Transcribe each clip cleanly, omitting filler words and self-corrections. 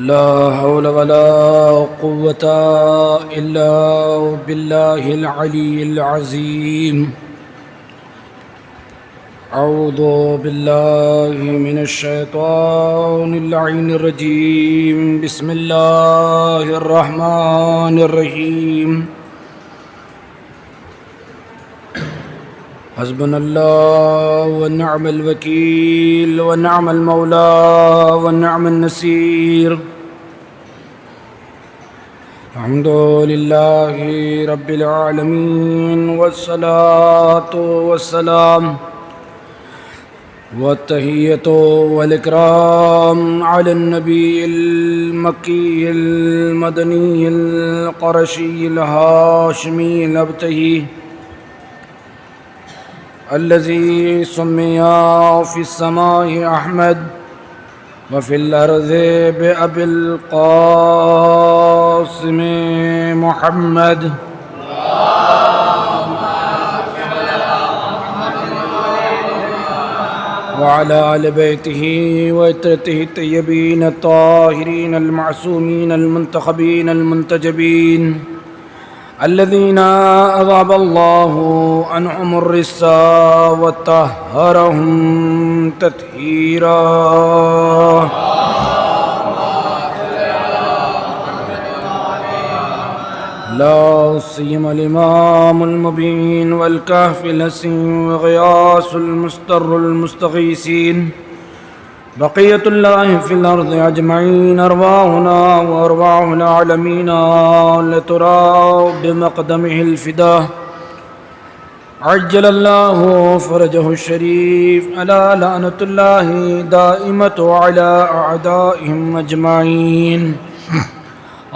لا حول ولا قوة إلا بالله العلي العظيم. أعوذ بالله من الشيطان اللعين الرجيم. بسم الله الرحمن الرحيم. حسبنا الله ونعم الوكيل ونعم المولى ونعم النصير. الحمد لله رب العالمين والصلاة والسلام والتحية والإكرام على النبي المكي المدني القرشي الهاشمي الأبتهي الذي سمي في السماء أحمد وفي الأرض بأبي القاسم محمد. وعلى آل بيته وعترته الطيبين الطاهرين المعصومين المنتخبين المنتجبين الذين أذهب الله عنهم الرجس وطهرهم تطهيرا. لا سيما الإمام المبين والكهف الحسين وغياث المستر المستغيثين بقية الله في الأرض أجمعين. أرواحنا وأرواح العالمين لترى بمقدمه الفداء. عجل الله فرجه الشريف. ألا لعنة الله دائمة على أعدائهم أجمعين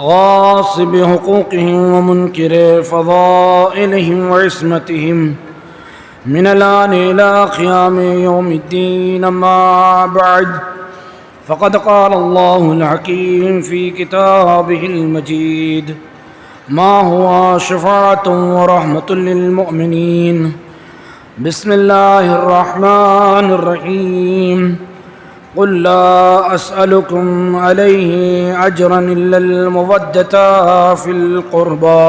غاصب حقوقهم ومنكر فضائلهم وعصمتهم من الآن إلى قيام يوم الدين. أما بعد فقد قال الله الحكيم في كتابه المجيد ما هو شفاعة ورحمة للمؤمنين. بسم الله الرحمن الرحيم. قل لا أسألكم عليه أجرا إلا المودة في القربى.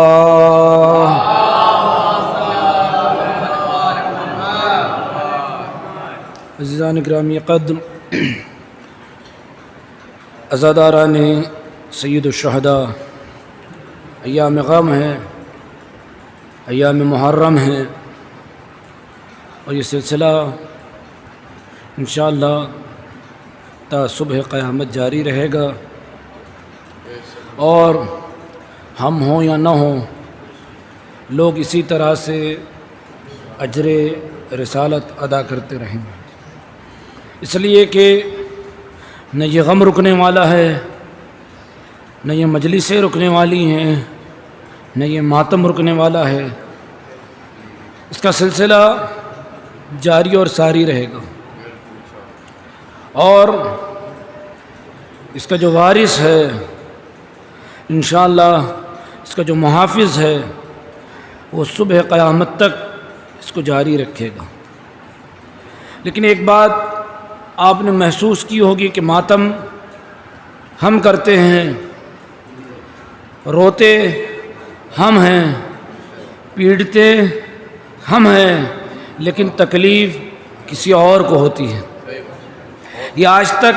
عزیزان گرامی قدر، عزاداران سید الشہداء، ایام غم ہے، ایام محرم ہے، اور یہ سلسلہ انشاءاللہ تا صبح قیامت جاری رہے گا، اور ہم ہوں یا نہ ہوں لوگ اسی طرح سے اجر رسالت ادا کرتے رہیں گے، اس لیے کہ نہ یہ غم رکنے والا ہے، نہ یہ مجلسیں رکنے والی ہیں، نہ یہ ماتم رکنے والا ہے. اس کا سلسلہ جاری اور ساری رہے گا، اور اس کا جو وارث ہے انشاءاللہ، اس کا جو محافظ ہے، وہ صبح قیامت تک اس کو جاری رکھے گا. لیکن ایک بات آپ نے محسوس کی ہوگی کہ ماتم ہم کرتے ہیں، روتے ہم ہیں، پیڑتے ہم ہیں، لیکن تکلیف کسی اور کو ہوتی ہے. یہ آج تک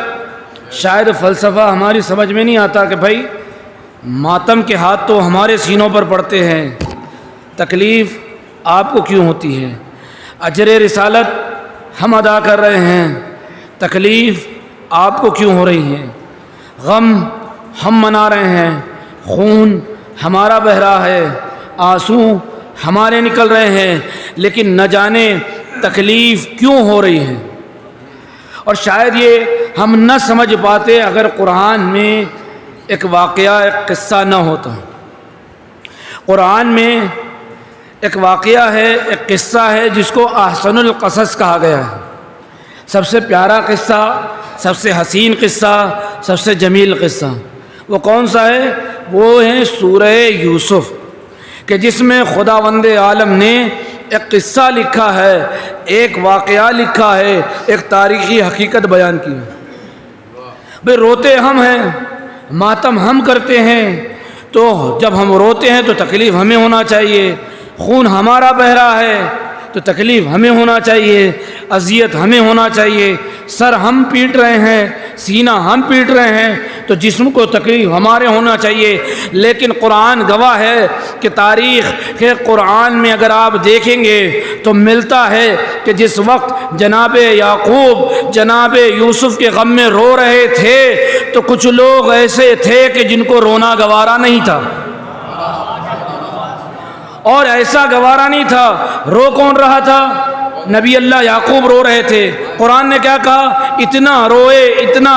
شاید فلسفہ ہماری سمجھ میں نہیں آتا کہ بھائی ماتم کے ہاتھ تو ہمارے سینوں پر پڑتے ہیں، تکلیف آپ کو کیوں ہوتی ہے؟ اجر رسالت ہم ادا کر رہے ہیں، تکلیف آپ کو کیوں ہو رہی ہے؟ غم ہم منا رہے ہیں، خون ہمارا بہہ رہا ہے، آنسو ہمارے نکل رہے ہیں، لیکن نہ جانے تکلیف کیوں ہو رہی ہے. اور شاید یہ ہم نہ سمجھ پاتے اگر قرآن میں ایک واقعہ، ایک قصہ نہ ہوتا. قرآن میں ایک واقعہ ہے، ایک قصہ ہے جس کو احسن القصص کہا گیا ہے. سب سے پیارا قصہ، سب سے حسین قصہ، سب سے جمیل قصہ وہ کون سا ہے؟ وہ ہے سورہ یوسف، کہ جس میں خداوند عالم نے ایک قصہ لکھا ہے، ایک واقعہ لکھا ہے، ایک تاریخی حقیقت بیان کی ہے. بھئی روتے ہم ہیں، ماتم ہم کرتے ہیں تو جب ہم روتے ہیں تو تکلیف ہمیں ہونا چاہیے، خون ہمارا بہہ رہا ہے تو تکلیف ہمیں ہونا چاہیے، اذیت ہمیں ہونا چاہیے، سر ہم پیٹ رہے ہیں، سینہ ہم پیٹ رہے ہیں تو جسم کو تکلیف ہمارے ہونا چاہیے۔ لیکن قرآن گواہ ہے کہ تاریخ کے قرآن میں اگر آپ دیکھیں گے تو ملتا ہے کہ جس وقت جناب یعقوب جناب یوسف کے غم میں رو رہے تھے تو کچھ لوگ ایسے تھے کہ جن کو رونا گوارا نہیں تھا، اور ایسا گوارا نہیں تھا۔ رو کون رہا تھا؟ نبی اللہ یعقوب رو رہے تھے۔ قرآن نے کیا کہا؟ اتنا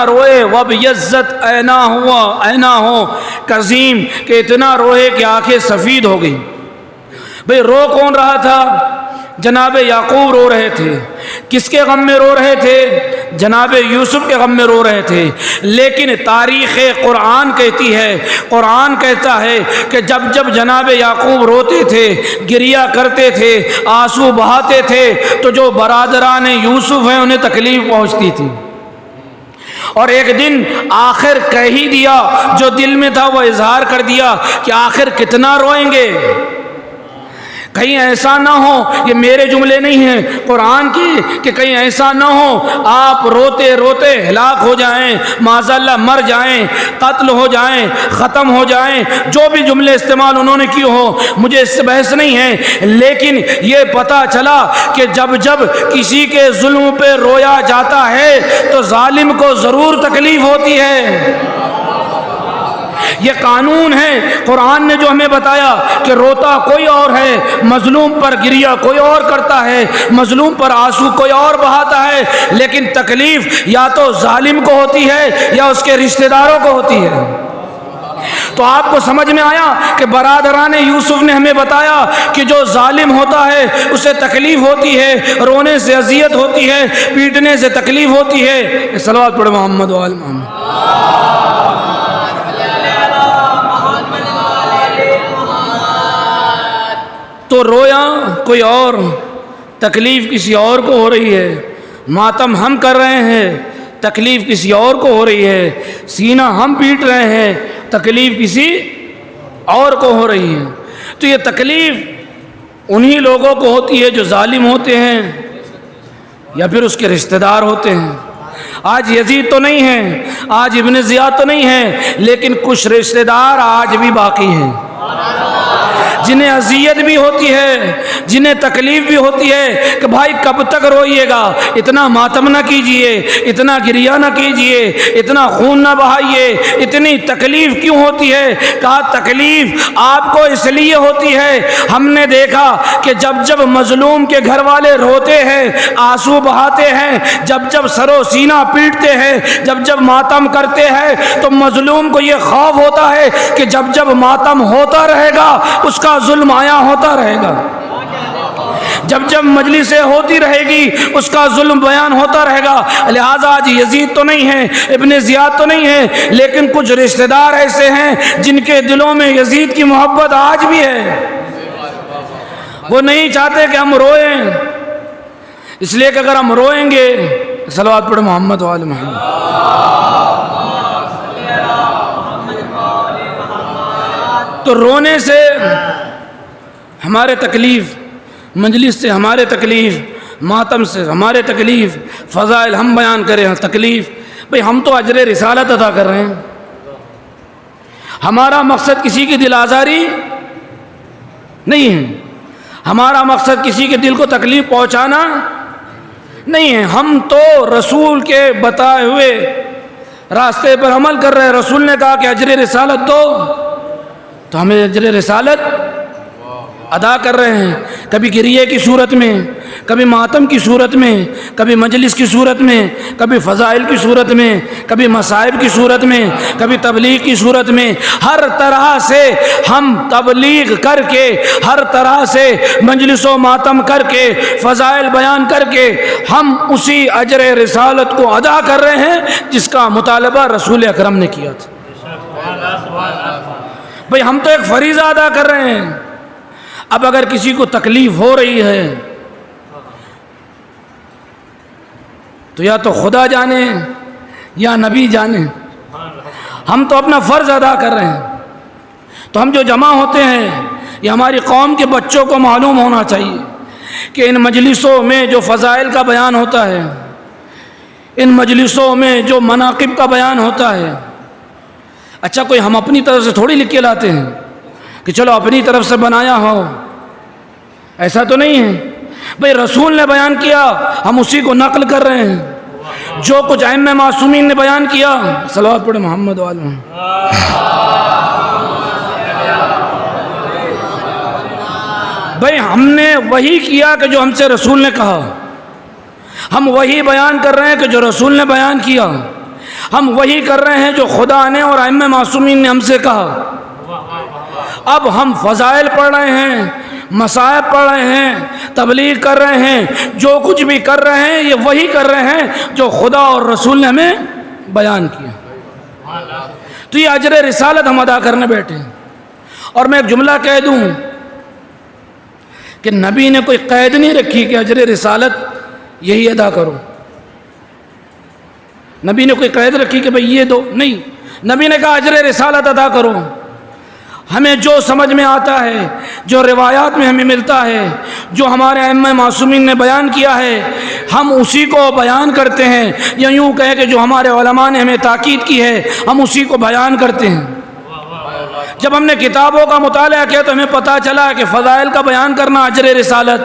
روئے وَبْيَضَّتْ عَيْنَاهُ کظیم، کہ اتنا روئے کہ آنکھیں سفید ہو گئی۔ بھئی رو کون رہا تھا؟ جناب یعقوب رو رہے تھے۔ کس کے غم میں رو رہے تھے؟ جناب یوسف کے غم میں رو رہے تھے۔ لیکن تاریخ قرآن کہتی ہے، قرآن کہتا ہے کہ جب جب جناب یعقوب روتے تھے، گریہ کرتے تھے، آنسو بہاتے تھے تو جو برادران یوسف ہیں انہیں تکلیف پہنچتی تھی، اور ایک دن آخر کہہ ہی دیا، جو دل میں تھا وہ اظہار کر دیا کہ آخر کتنا روئیں گے، کہیں ایسا نہ ہو، یہ میرے جملے نہیں ہیں قرآن کی، کہ کہیں ایسا نہ ہو آپ روتے روتے ہلاک ہو جائیں، معاذ اللہ مر جائیں، قتل ہو جائیں، ختم ہو جائیں، جو بھی جملے استعمال انہوں نے کیے ہو، مجھے اس سے بحث نہیں ہے۔ لیکن یہ پتہ چلا کہ جب جب کسی کے ظلم پہ رویا جاتا ہے تو ظالم کو ضرور تکلیف ہوتی ہے۔ یہ قانون ہے، قرآن نے جو ہمیں بتایا کہ روتا کوئی اور ہے، مظلوم پر گریہ کوئی اور کرتا ہے، مظلوم پر آنسو کوئی اور بہاتا ہے، لیکن تکلیف یا تو ظالم کو ہوتی ہے یا اس کے رشتہ داروں کو ہوتی ہے۔ تو آپ کو سمجھ میں آیا کہ برادران یوسف نے ہمیں بتایا کہ جو ظالم ہوتا ہے اسے تکلیف ہوتی ہے، رونے سے اذیت ہوتی ہے، پیٹنے سے تکلیف ہوتی ہے۔ صلوات پڑھو محمد و آل محمد۔ تو رویا کوئی اور، تکلیف کسی اور کو ہو رہی ہے، ماتم ہم کر رہے ہیں، تکلیف کسی اور کو ہو رہی ہے، سینہ ہم پیٹ رہے ہیں، تکلیف کسی اور کو ہو رہی ہے۔ تو یہ تکلیف انہی لوگوں کو ہوتی ہے جو ظالم ہوتے ہیں یا پھر اس کے رشتہ دار ہوتے ہیں۔ آج یزید تو نہیں ہے، آج ابن زیاد تو نہیں ہے، لیکن کچھ رشتہ دار آج بھی باقی ہیں جنہیں اذیت بھی ہوتی ہے، جنہیں تکلیف بھی ہوتی ہے کہ بھائی کب تک روئیے گا، اتنا ماتم نہ کیجئے، اتنا گریہ نہ کیجئے، اتنا خون نہ بہائیے، اتنی تکلیف کیوں ہوتی ہے؟ کہا تکلیف آپ کو اس لیے ہوتی ہے، ہم نے دیکھا کہ جب جب مظلوم کے گھر والے روتے ہیں، آنسو بہاتے ہیں، جب جب سر و سینہ پیٹتے ہیں، جب جب ماتم کرتے ہیں، تو مظلوم کو یہ خوف ہوتا ہے کہ جب جب ماتم ہوتا رہے گا اس کا ظلم آیا ہوتا رہے گا، جب جب مجلسیں ہوتی رہے گی اس کا ظلم بیان ہوتا رہے گا۔ لہٰذا آج یزید تو نہیں ہے، ابن زیاد تو نہیں ہے، لیکن کچھ رشتہ دار ایسے ہیں جن کے دلوں میں یزید کی محبت آج بھی ہے، وہ نہیں چاہتے کہ ہم روئیں، اس لیے کہ اگر ہم روئیں گے، صلوات پڑھو محمد و آل محمد، تو رونے سے ہمارے تکلیف، مجلس سے ہمارے تکلیف، ماتم سے ہمارے تکلیف، فضائل ہم بیان کریں تکلیف۔ بھئی ہم تو اجر رسالت ادا کر رہے ہیں، ہمارا مقصد کسی کی دل آزاری نہیں ہے، ہمارا مقصد کسی کے دل کو تکلیف پہنچانا نہیں ہے، ہم تو رسول کے بتائے ہوئے راستے پر عمل کر رہے ہیں۔ رسول نے کہا کہ اجر رسالت دو، تو ہمیں اجر رسالت ادا کر رہے ہیں، کبھی گریہ کی صورت میں، کبھی ماتم کی صورت میں، کبھی مجلس کی صورت میں، کبھی فضائل کی صورت میں، کبھی مصائب کی صورت میں، کبھی تبلیغ کی صورت میں، ہر طرح سے ہم تبلیغ کر کے، ہر طرح سے مجلس و ماتم کر کے، فضائل بیان کر کے ہم اسی اجر رسالت کو ادا کر رہے ہیں جس کا مطالبہ رسول اکرم نے کیا تھا۔ بھئی ہم تو ایک فریضہ ادا کر رہے ہیں، اب اگر کسی کو تکلیف ہو رہی ہے تو یا تو خدا جانے یا نبی جانے، ہم تو اپنا فرض ادا کر رہے ہیں. تو ہم جو جمع ہوتے ہیں یہ ہماری قوم کے بچوں کو معلوم ہونا چاہیے کہ ان مجلسوں میں جو فضائل کا بیان ہوتا ہے، ان مجلسوں میں جو مناقب کا بیان ہوتا ہے، اچھا کوئی ہم اپنی طرف سے تھوڑی لکھ کے لاتے ہیں کہ چلو اپنی طرف سے بنایا ہو، ایسا تو نہیں ہے. بھئی رسول نے بیان کیا ہم اسی کو نقل کر رہے ہیں. جو کچھ ائمہ معصومین نے بیان کیا، صلوات پڑھے محمد والے، بھئی ہم نے وہی کیا کہ جو ہم سے رسول نے کہا. ہم وہی بیان کر رہے ہیں کہ جو رسول نے بیان کیا. ہم وہی کر رہے ہیں جو خدا نے اور ائمہ معصومین نے ہم سے کہا. اب ہم فضائل پڑھ رہے ہیں، مصائب پڑھ رہے ہیں، تبلیغ کر رہے ہیں، جو کچھ بھی کر رہے ہیں یہ وہی کر رہے ہیں جو خدا اور رسول نے ہمیں بیان کیا. تو یہ اجر رسالت ہم ادا کرنے بیٹھے ہیں. اور میں ایک جملہ کہہ دوں کہ نبی نے کوئی قید نہیں رکھی کہ اجر رسالت یہی ادا کرو. نبی نے کوئی قید رکھی کہ بھئی یہ دو، نہیں. نبی نے کہا اجر رسالت ادا کرو. ہمیں جو سمجھ میں آتا ہے، جو روایات میں ہمیں ملتا ہے، جو ہمارے ائمہ معصومین نے بیان کیا ہے، ہم اسی کو بیان کرتے ہیں. یا یوں کہے کہ جو ہمارے علماء نے ہمیں تاکید کی ہے ہم اسی کو بیان کرتے ہیں. جب ہم نے کتابوں کا مطالعہ کیا تو ہمیں پتہ چلا کہ فضائل کا بیان کرنا اجر رسالت،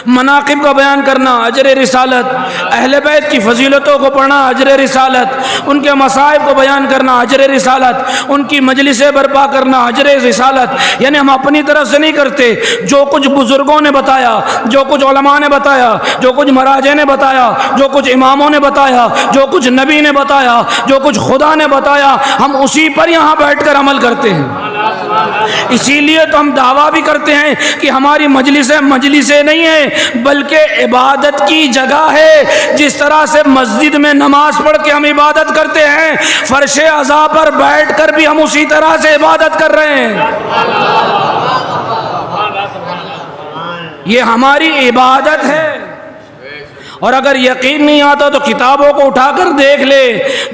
مناقب کا بیان کرنا اجر رسالت، اہل بیت کی فضیلتوں کو پڑھنا اجر رسالت، ان کے مصائب کو بیان کرنا اجر رسالت، ان کی مجلسیں برپا کرنا اجر رسالت. یعنی ہم اپنی طرف سے نہیں کرتے. جو کچھ بزرگوں نے بتایا، جو کچھ علماء نے بتایا، جو کچھ مراجع نے بتایا، جو کچھ اماموں نے بتایا، جو کچھ نبی نے بتایا، جو کچھ خدا نے بتایا، ہم اسی پر یہاں بیٹھ کر عمل کرتے ہیں. اسی لیے تو ہم دعویٰ بھی کرتے ہیں کہ ہماری مجلسیں نہیں ہیں بلکہ عبادت کی جگہ ہے. جس طرح سے مسجد میں نماز پڑھ کے ہم عبادت کرتے ہیں، فرش عزا پر بیٹھ کر بھی ہم اسی طرح سے عبادت کر رہے ہیں. یہ ہماری عبادت ہے. اور اگر یقین نہیں آتا تو کتابوں کو اٹھا کر دیکھ لے.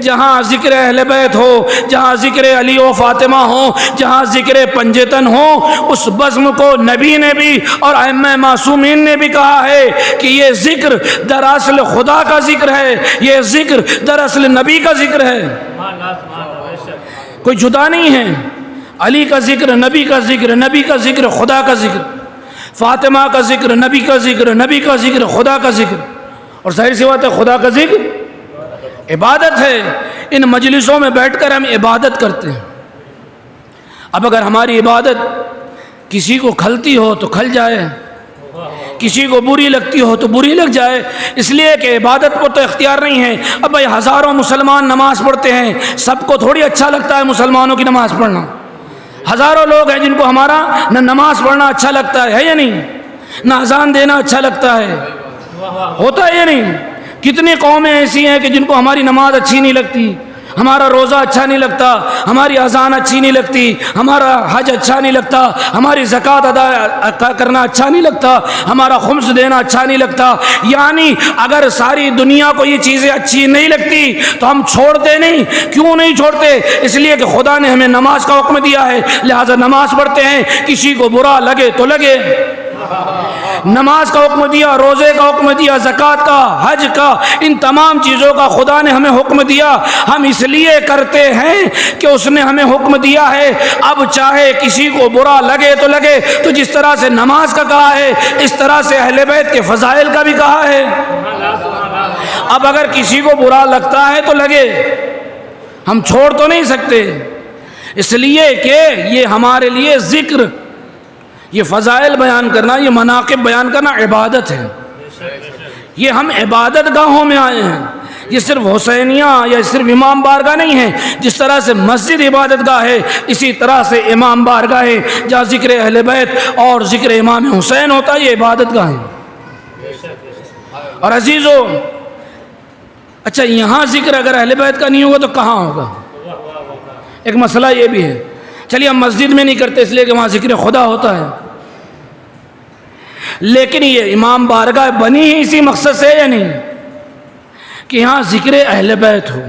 جہاں ذکر اہل بیت ہو، جہاں ذکر علی و فاطمہ ہو، جہاں ذکر پنجتن ہو، اس بزم کو نبی نے بھی اور ائمہ معصومین نے بھی کہا ہے کہ یہ ذکر دراصل خدا کا ذکر ہے، یہ ذکر دراصل نبی کا ذکر ہے. کوئی جدا نہیں ہے. علی کا ذکر نبی کا ذکر، نبی کا ذکر خدا کا ذکر، فاطمہ کا ذکر نبی کا ذکر، نبی کا ذکر خدا کا ذکر. اور ظاہر سی بات ہے خدا کا ذکر عبادت ہے. ان مجلسوں میں بیٹھ کر ہم عبادت کرتے ہیں. اب اگر ہماری عبادت کسی کو کھلتی ہو تو کھل جائے، کسی کو بری لگتی ہو تو بری لگ جائے، اس لیے کہ عبادت کو تو اختیار نہیں ہے. اب بھائی ہزاروں مسلمان نماز پڑھتے ہیں، سب کو تھوڑی اچھا لگتا ہے مسلمانوں کی نماز پڑھنا. ہزاروں لوگ ہیں جن کو ہمارا نہ نماز پڑھنا اچھا لگتا ہے یا نہیں، نہ اذان دینا اچھا لگتا ہے، ہوتا ہے یا نہیں. کتنی قومیں ایسی ہیں کہ جن کو ہماری نماز اچھی نہیں لگتی، ہمارا روزہ اچھا نہیں لگتا، ہماری اذان اچھی نہیں لگتی، ہمارا حج اچھا نہیں لگتا، ہماری زکوٰۃ ادا کرنا اچھا نہیں لگتا، ہمارا خمس دینا اچھا نہیں لگتا. یعنی اگر ساری دنیا کو یہ چیزیں اچھی نہیں لگتی تو ہم چھوڑتے نہیں. کیوں نہیں چھوڑتے؟ اس لیے کہ خدا نے ہمیں نماز کا حکم دیا ہے، لہٰذا نماز پڑھتے ہیں. کسی کو برا لگے تو لگے. نماز کا حکم دیا، روزے کا حکم دیا، زکوٰۃ کا، حج کا، ان تمام چیزوں کا خدا نے ہمیں حکم دیا. ہم اس لیے کرتے ہیں کہ اس نے ہمیں حکم دیا ہے. اب چاہے کسی کو برا لگے تو لگے. تو جس طرح سے نماز کا کہا ہے اس طرح سے اہل بیت کے فضائل کا بھی کہا ہے. اب اگر کسی کو برا لگتا ہے تو لگے، ہم چھوڑ تو نہیں سکتے. اس لیے کہ یہ ہمارے لیے ذکر، یہ فضائل بیان کرنا، یہ مناقب بیان کرنا عبادت ہے. یہ ہم عبادت گاہوں میں آئے ہیں. یہ صرف حسینیہ یا صرف امام بارگاہ نہیں ہے. جس طرح سے مسجد عبادت گاہ ہے، اسی طرح سے امام بارگاہ ہے جہاں ذکر اہل بیت اور ذکر امام حسین ہوتا ہے، یہ عبادت گاہ ہے. اور عزیزو، اچھا یہاں ذکر اگر اہل بیت کا نہیں ہوگا تو کہاں ہوگا؟ ایک مسئلہ یہ بھی ہے. چلیے ہم مسجد میں نہیں کرتے اس لیے کہ وہاں ذکر خدا ہوتا ہے، لیکن یہ امام بارگاہ بنی ہی اسی مقصد سے یا نہیں کہ یہاں ذکر اہل بیت ہو.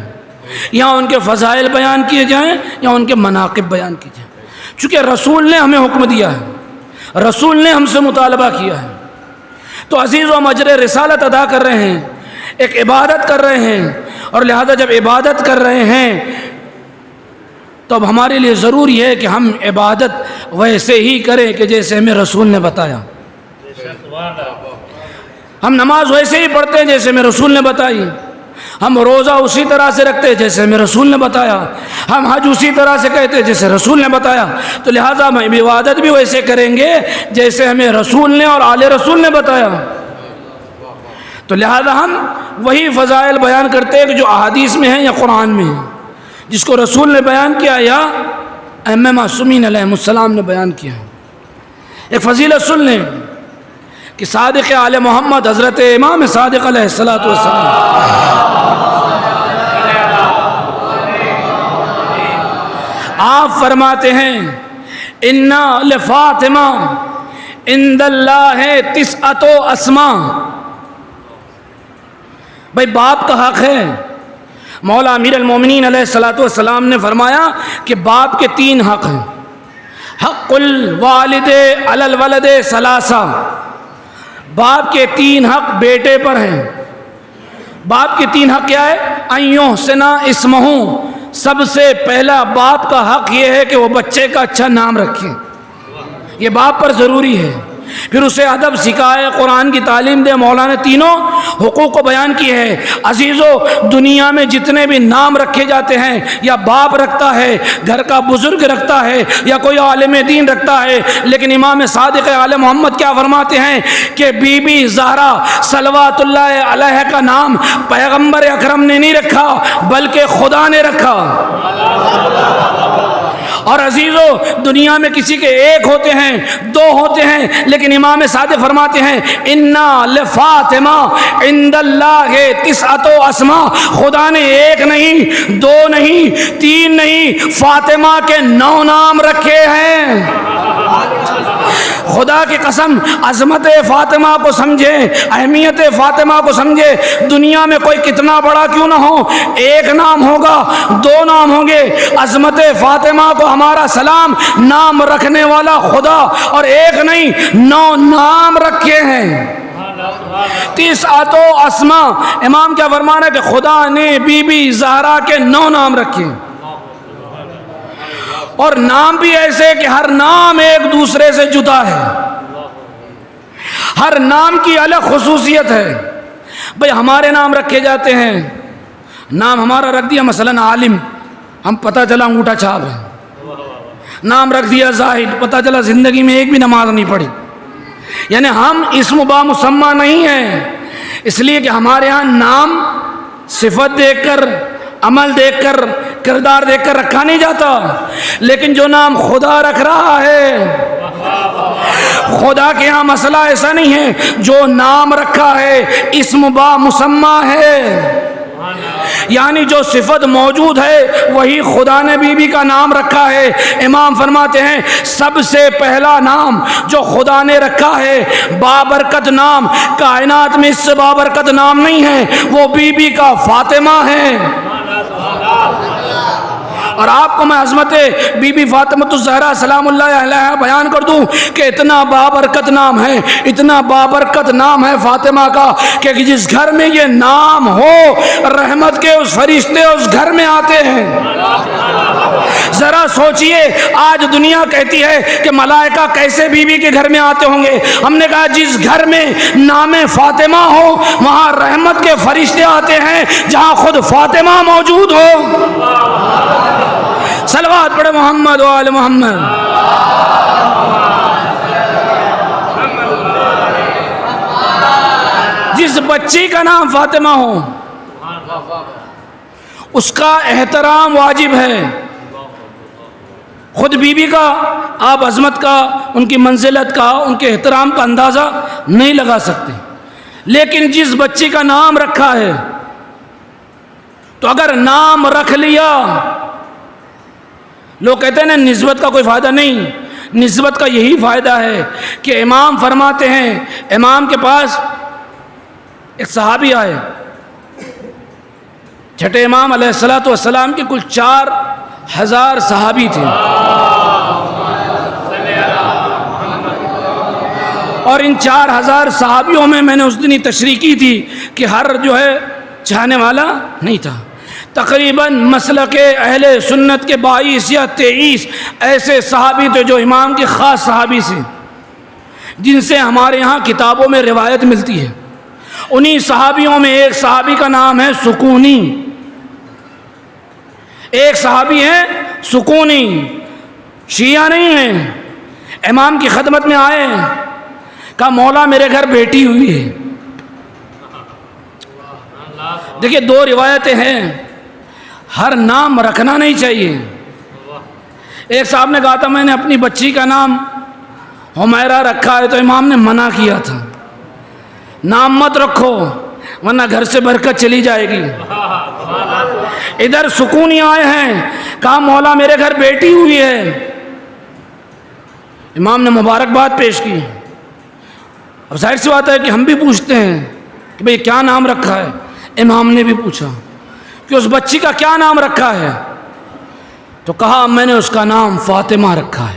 یا ان کے فضائل بیان کیے جائیں یا ان کے مناقب بیان کیے جائیں، چونکہ رسول نے ہمیں حکم دیا ہے، رسول نے ہم سے مطالبہ کیا ہے۔ تو عزیز و اجر رسالت ادا کر رہے ہیں، ایک عبادت کر رہے ہیں، اور لہذا جب عبادت کر رہے ہیں تو اب ہمارے لیے ضروری ہے کہ ہم عبادت ویسے ہی کریں کہ جیسے ہمیں رسول نے بتایا۔ ہم نماز ویسے ہی پڑھتے ہیں جیسے ہمیں رسول نے بتائی، ہم روزہ اسی طرح سے رکھتے جیسے ہمیں رسول نے بتایا، ہم حج اسی طرح سے کہتے جیسے رسول نے بتایا، تو لہٰذا ہم عبادت بھی ویسے کریں گے جیسے ہمیں رسول نے اور آل رسول نے بتایا۔ تو لہذا ہم وہی فضائل بیان کرتے ہیں کہ جو احادیث میں ہیں یا قرآن میں ہیں، جس کو رسول نے بیان کیا یا ائمہ معصومین علیہم السلام نے بیان کیا۔ ایک فضیلت سن لیں کہ صادق آل محمد حضرت امام صادق علیہ الصلوۃ والسلام آپ فرماتے ہیں اِنَّ لِفَاطِمَہ عِندَ اللّٰہِ تِسْعَةُ اسْمَاء، بھئی باپ کا حق ہے۔ مولا امیر المومنین علیہ الصلوۃ والسلام نے فرمایا کہ باپ کے 3 حق ہیں۔ حق الوالد علی الولد ثلاثہ، باپ کے 3 حق بیٹے پر ہیں۔ باپ کے 3 حق کیا ہے؟ ان یحسن اسمہ، سب سے پہلا باپ کا حق یہ ہے کہ وہ بچے کا اچھا نام رکھے، یہ باپ پر ضروری ہے۔ پھر اسے ادب سکھائے، قرآن کی تعلیم دے۔ مولا نے تینوں حقوق کو بیان کیے ہیں۔ عزیزو، دنیا میں جتنے بھی نام رکھے جاتے ہیں یا باپ رکھتا ہے، گھر کا بزرگ رکھتا ہے، یا کوئی عالم دین رکھتا ہے، لیکن امام صادق آل محمد کیا فرماتے ہیں کہ بی بی زہرا صلوات اللہ علیہ کا نام پیغمبر اکرم نے نہیں رکھا بلکہ خدا نے رکھا۔ اور عزیزو، دنیا میں کسی کے 1 ہوتے ہیں، 2 ہوتے ہیں، لیکن امام صادق فرماتے ہیں اِنَّ لِفَاطِمَہ عِندَ اللّٰہِ تِسْعَةُ اسْمَاء، خدا نے 1 نہیں، 2 نہیں، 3 نہیں، فاطمہ کے 9 نام رکھے ہیں۔ خدا کی قسم، عظمت فاطمہ کو سمجھے، اہمیت فاطمہ کو سمجھے۔ دنیا میں کوئی کتنا بڑا کیوں نہ ہو، 1 نام ہوگا، 2 نام ہوں گے، عظمت فاطمہ کو ہمارا سلام۔ نام رکھنے والا خدا، اور 1 نہیں 9 نام رکھے ہیں۔ 9 اسماء، امام کیا فرمانا ہے کہ خدا نے بی بی زہرا کے 9 نام رکھے، اور نام بھی ایسے کہ ہر نام ایک دوسرے سے جدا ہے، ہر نام کی الگ خصوصیت ہے۔ بھئی ہمارے نام رکھے جاتے ہیں، نام ہمارا رکھ دیا مثلا عالم، ہم پتہ چلا انگوٹھا چھاپ ہے۔ نام رکھ دیا زاہد، پتہ چلا زندگی میں ایک بھی نماز نہیں پڑھی۔ یعنی ہم اسم با مسمہ نہیں ہیں، اس لیے کہ ہمارے ہاں نام صفت دیکھ کر، عمل دیکھ کر، کردار دیکھ کر رکھا نہیں جاتا، لیکن جو نام خدا رکھ رہا ہے، خدا کے ہاں مسئلہ ایسا نہیں ہے، جو نام رکھا ہے اسم با مسمہ ہے، یعنی جو صفت موجود ہے وہی خدا نے بی بی کا نام رکھا ہے۔ امام فرماتے ہیں سب سے پہلا نام جو خدا نے رکھا ہے بابرکت نام، کائنات میں اس سے بابرکت نام نہیں ہے، وہ بی بی کا فاطمہ ہے۔ اور آپ کو میں عظمت بی بی فاطمہ الزہرا سلام اللہ علیہا بیان کر دوں کہ اتنا بابرکت نام ہے، اتنا بابرکت نام ہے فاطمہ کا کہ جس گھر میں یہ نام ہو رحمت کے اس فرشتے اس گھر میں آتے ہیں۔ ذرا سوچئے، آج دنیا کہتی ہے کہ ملائکہ کیسے بی بی کے گھر میں آتے ہوں گے، ہم نے کہا جس گھر میں نام فاطمہ ہو وہاں رحمت کے فرشتے آتے ہیں، جہاں خود فاطمہ موجود ہو۔ صلوات پڑھے محمد و آل محمد۔ جس بچی کا نام فاطمہ ہو اس کا احترام واجب ہے۔ خود بی بی کا آپ عظمت کا، ان کی منزلت کا، ان کے احترام کا اندازہ نہیں لگا سکتے، لیکن جس بچی کا نام رکھا ہے تو اگر نام رکھ لیا، لوگ کہتے ہیں نا نسبت کا کوئی فائدہ نہیں، نسبت کا یہی فائدہ ہے کہ امام فرماتے ہیں، امام کے پاس ایک صحابی آئے، چھٹے امام علیہ السلام کے کل 4000 صحابی تھے، اور ان 4000 صحابیوں میں نے اس دن ہی تشریح کی تھی کہ ہر جو ہے چاہنے والا نہیں تھا۔ تقریباً مسلک اہل سنت کے 22 یا 23 ایسے صحابی تھے جو امام کے خاص صحابی سے، جن سے ہمارے ہاں کتابوں میں روایت ملتی ہے۔ انہی صحابیوں میں ایک صحابی کا نام ہے سکونی، ایک صحابی ہے سکونی، شیعہ نہیں ہیں، امام کی خدمت میں آئے، کہا مولا میرے گھر بیٹی ہوئی ہے۔ دیکھیے 2 روایتیں ہیں، ہر نام رکھنا نہیں چاہیے۔ ایک صاحب نے کہا تھا میں نے اپنی بچی کا نام حمیرہ رکھا ہے، تو امام نے منع کیا تھا، نام مت رکھو ورنہ گھر سے برکت چلی جائے گی۔ ادھر سکونی آئے ہیں، کہا مولا میرے گھر بیٹی ہوئی ہے، امام نے مبارکباد پیش کی۔ اب ظاہر سی بات ہے کہ ہم بھی پوچھتے ہیں کہ بھئی کیا نام رکھا ہے، امام نے بھی پوچھا کہ اس بچی کا کیا نام رکھا ہے، تو کہا میں نے اس کا نام فاطمہ رکھا ہے۔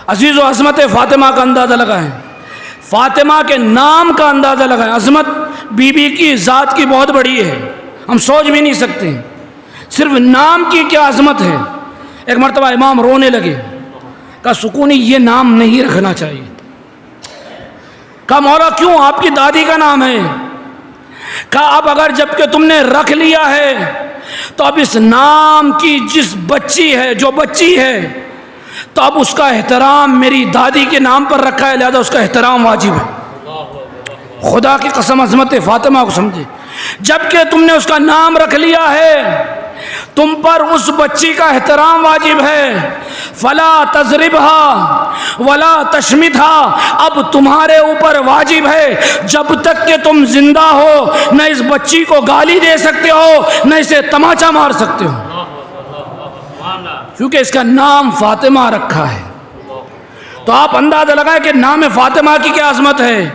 عزیز و عظمت فاطمہ کا اندازہ لگائیں، فاطمہ کے نام کا اندازہ لگائیں، عظمت بی بی کی ذات کی بہت بڑی ہے، ہم سوچ بھی نہیں سکتے، صرف نام کی کیا عظمت ہے۔ ایک مرتبہ امام رونے لگے، کہا سکونی یہ نام نہیں رکھنا چاہیے۔ کہا مولا کیوں، آپ کی دادی کا نام ہے۔ کہا اب اگر جب کہ تم نے رکھ لیا ہے تو اب اس نام کی جس بچی ہے، جو بچی ہے، تو اب اس کا احترام میری دادی کے نام پر رکھا ہے، لہذا اس کا احترام واجب ہے۔ خدا کی قسم عظمت فاطمہ کو سمجھے، جب کہ تم نے اس کا نام رکھ لیا ہے تم پر اس بچی کا احترام واجب ہے۔ فلا تضربها ولا تشمتها، اب تمہارے اوپر واجب ہے جب تک کہ تم زندہ ہو نہ اس بچی کو گالی دے سکتے ہو نہ اسے تماچا مار سکتے ہو، کیونکہ اس کا نام فاطمہ رکھا ہے۔ تو آپ اندازہ لگائیں کہ نام فاطمہ کی کیا عظمت ہے۔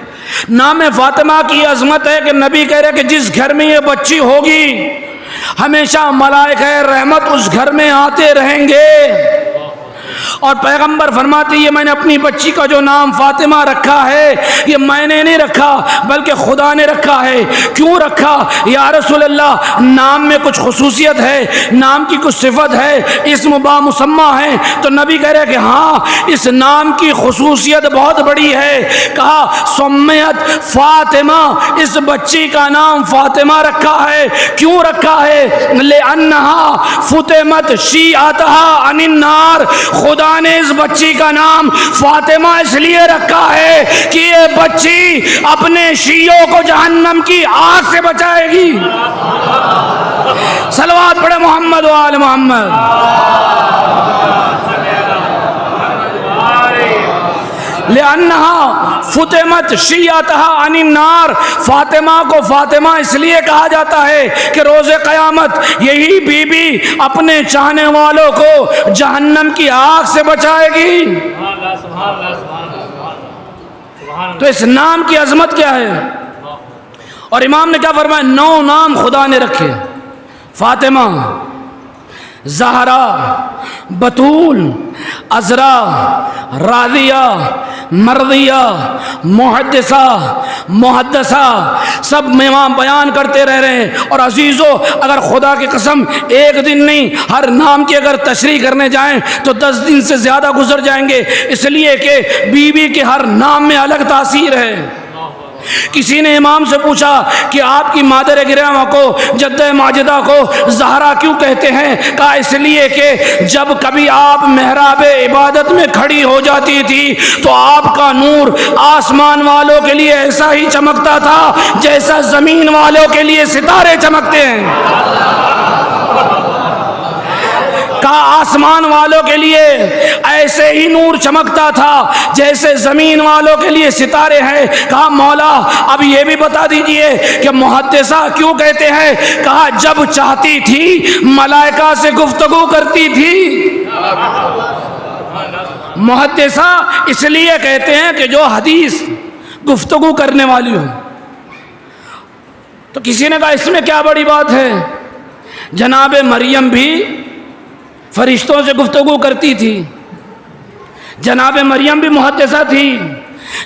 نام فاطمہ کی عظمت ہے کہ نبی کہہ رہے کہ جس گھر میں یہ بچی ہوگی ہمیشہ ملائکہ رحمت اس گھر میں آتے رہیں گے، اور پیغمبر فرماتے یہ میں نے اپنی بچی کا جو نام فاطمہ رکھا ہے یہ میں نے نہیں رکھا بلکہ خدا نے رکھا ہے۔ کیوں رکھا یا رسول اللہ؟ نام میں کچھ خصوصیت ہے، نام کی کچھ صفت ہے، اسم با مسمہ ہے، تو نبی کہہ رہے کہ ہاں اس نام کی خصوصیت بہت بڑی ہے۔ کہا سمیت فاطمہ، اس بچی کا نام فاطمہ رکھا ہے۔ کیوں رکھا ہے؟ لِأَنَّهَا فُطِمَتْ شِيعَتَهَا عَنِ النَّارِ، خدا نے اس بچی کا نام فاطمہ اس لیے رکھا ہے کہ یہ بچی اپنے شیعوں کو جہنم کی آگ سے بچائے گی۔ صلوات پڑھے محمد و آل محمد۔ لِأَنَّهَا فُطِمَتْ شِيعَتَهَا عَنِ النَّارِ، فاطمہ کو فاطمہ اس لیے کہا جاتا ہے کہ روز قیامت یہی بی بی اپنے چاہنے والوں کو جہنم کی آگ سے بچائے گی۔ تو اس نام کی عظمت کیا ہے؟ اور امام نے کیا فرمایا؟ 9 نام خدا نے رکھے، فاطمہ، زہرا، بطول، عذرا، راضیہ، مرضیہ، محدثہ، سب امام بیان کرتے رہ رہے ہیں۔ اور عزیزو اگر خدا کی قسم ایک دن نہیں ہر نام کی اگر تشریح کرنے جائیں تو 10 دن سے زیادہ گزر جائیں گے، اس لیے کہ بی بی کے ہر نام میں الگ تاثیر ہے۔ کسی نے امام سے پوچھا کہ آپ کی مادر گرامی کو، جدہ ماجدہ کو زہرا کیوں کہتے ہیں؟ کہا اس لیے کہ جب کبھی آپ محراب عبادت میں کھڑی ہو جاتی تھی تو آپ کا نور آسمان والوں کے لیے ایسا ہی چمکتا تھا جیسا زمین والوں کے لیے ستارے چمکتے ہیں۔ کہا آسمان والوں کے لیے ایسے ہی نور چمکتا تھا جیسے زمین والوں کے لیے ستارے ہیں۔ کہا مولا اب یہ بھی بتا دیجئے کہ محدثہ کیوں کہتے ہیں؟ کہا جب چاہتی تھی ملائکہ سے گفتگو کرتی تھی۔ محدثہ اس لیے کہتے ہیں کہ جو حدیث گفتگو کرنے والی ہو، تو کسی نے کہا اس میں کیا بڑی بات ہے، جناب مریم بھی فرشتوں سے گفتگو کرتی تھی، جناب مریم بھی محدثہ تھی،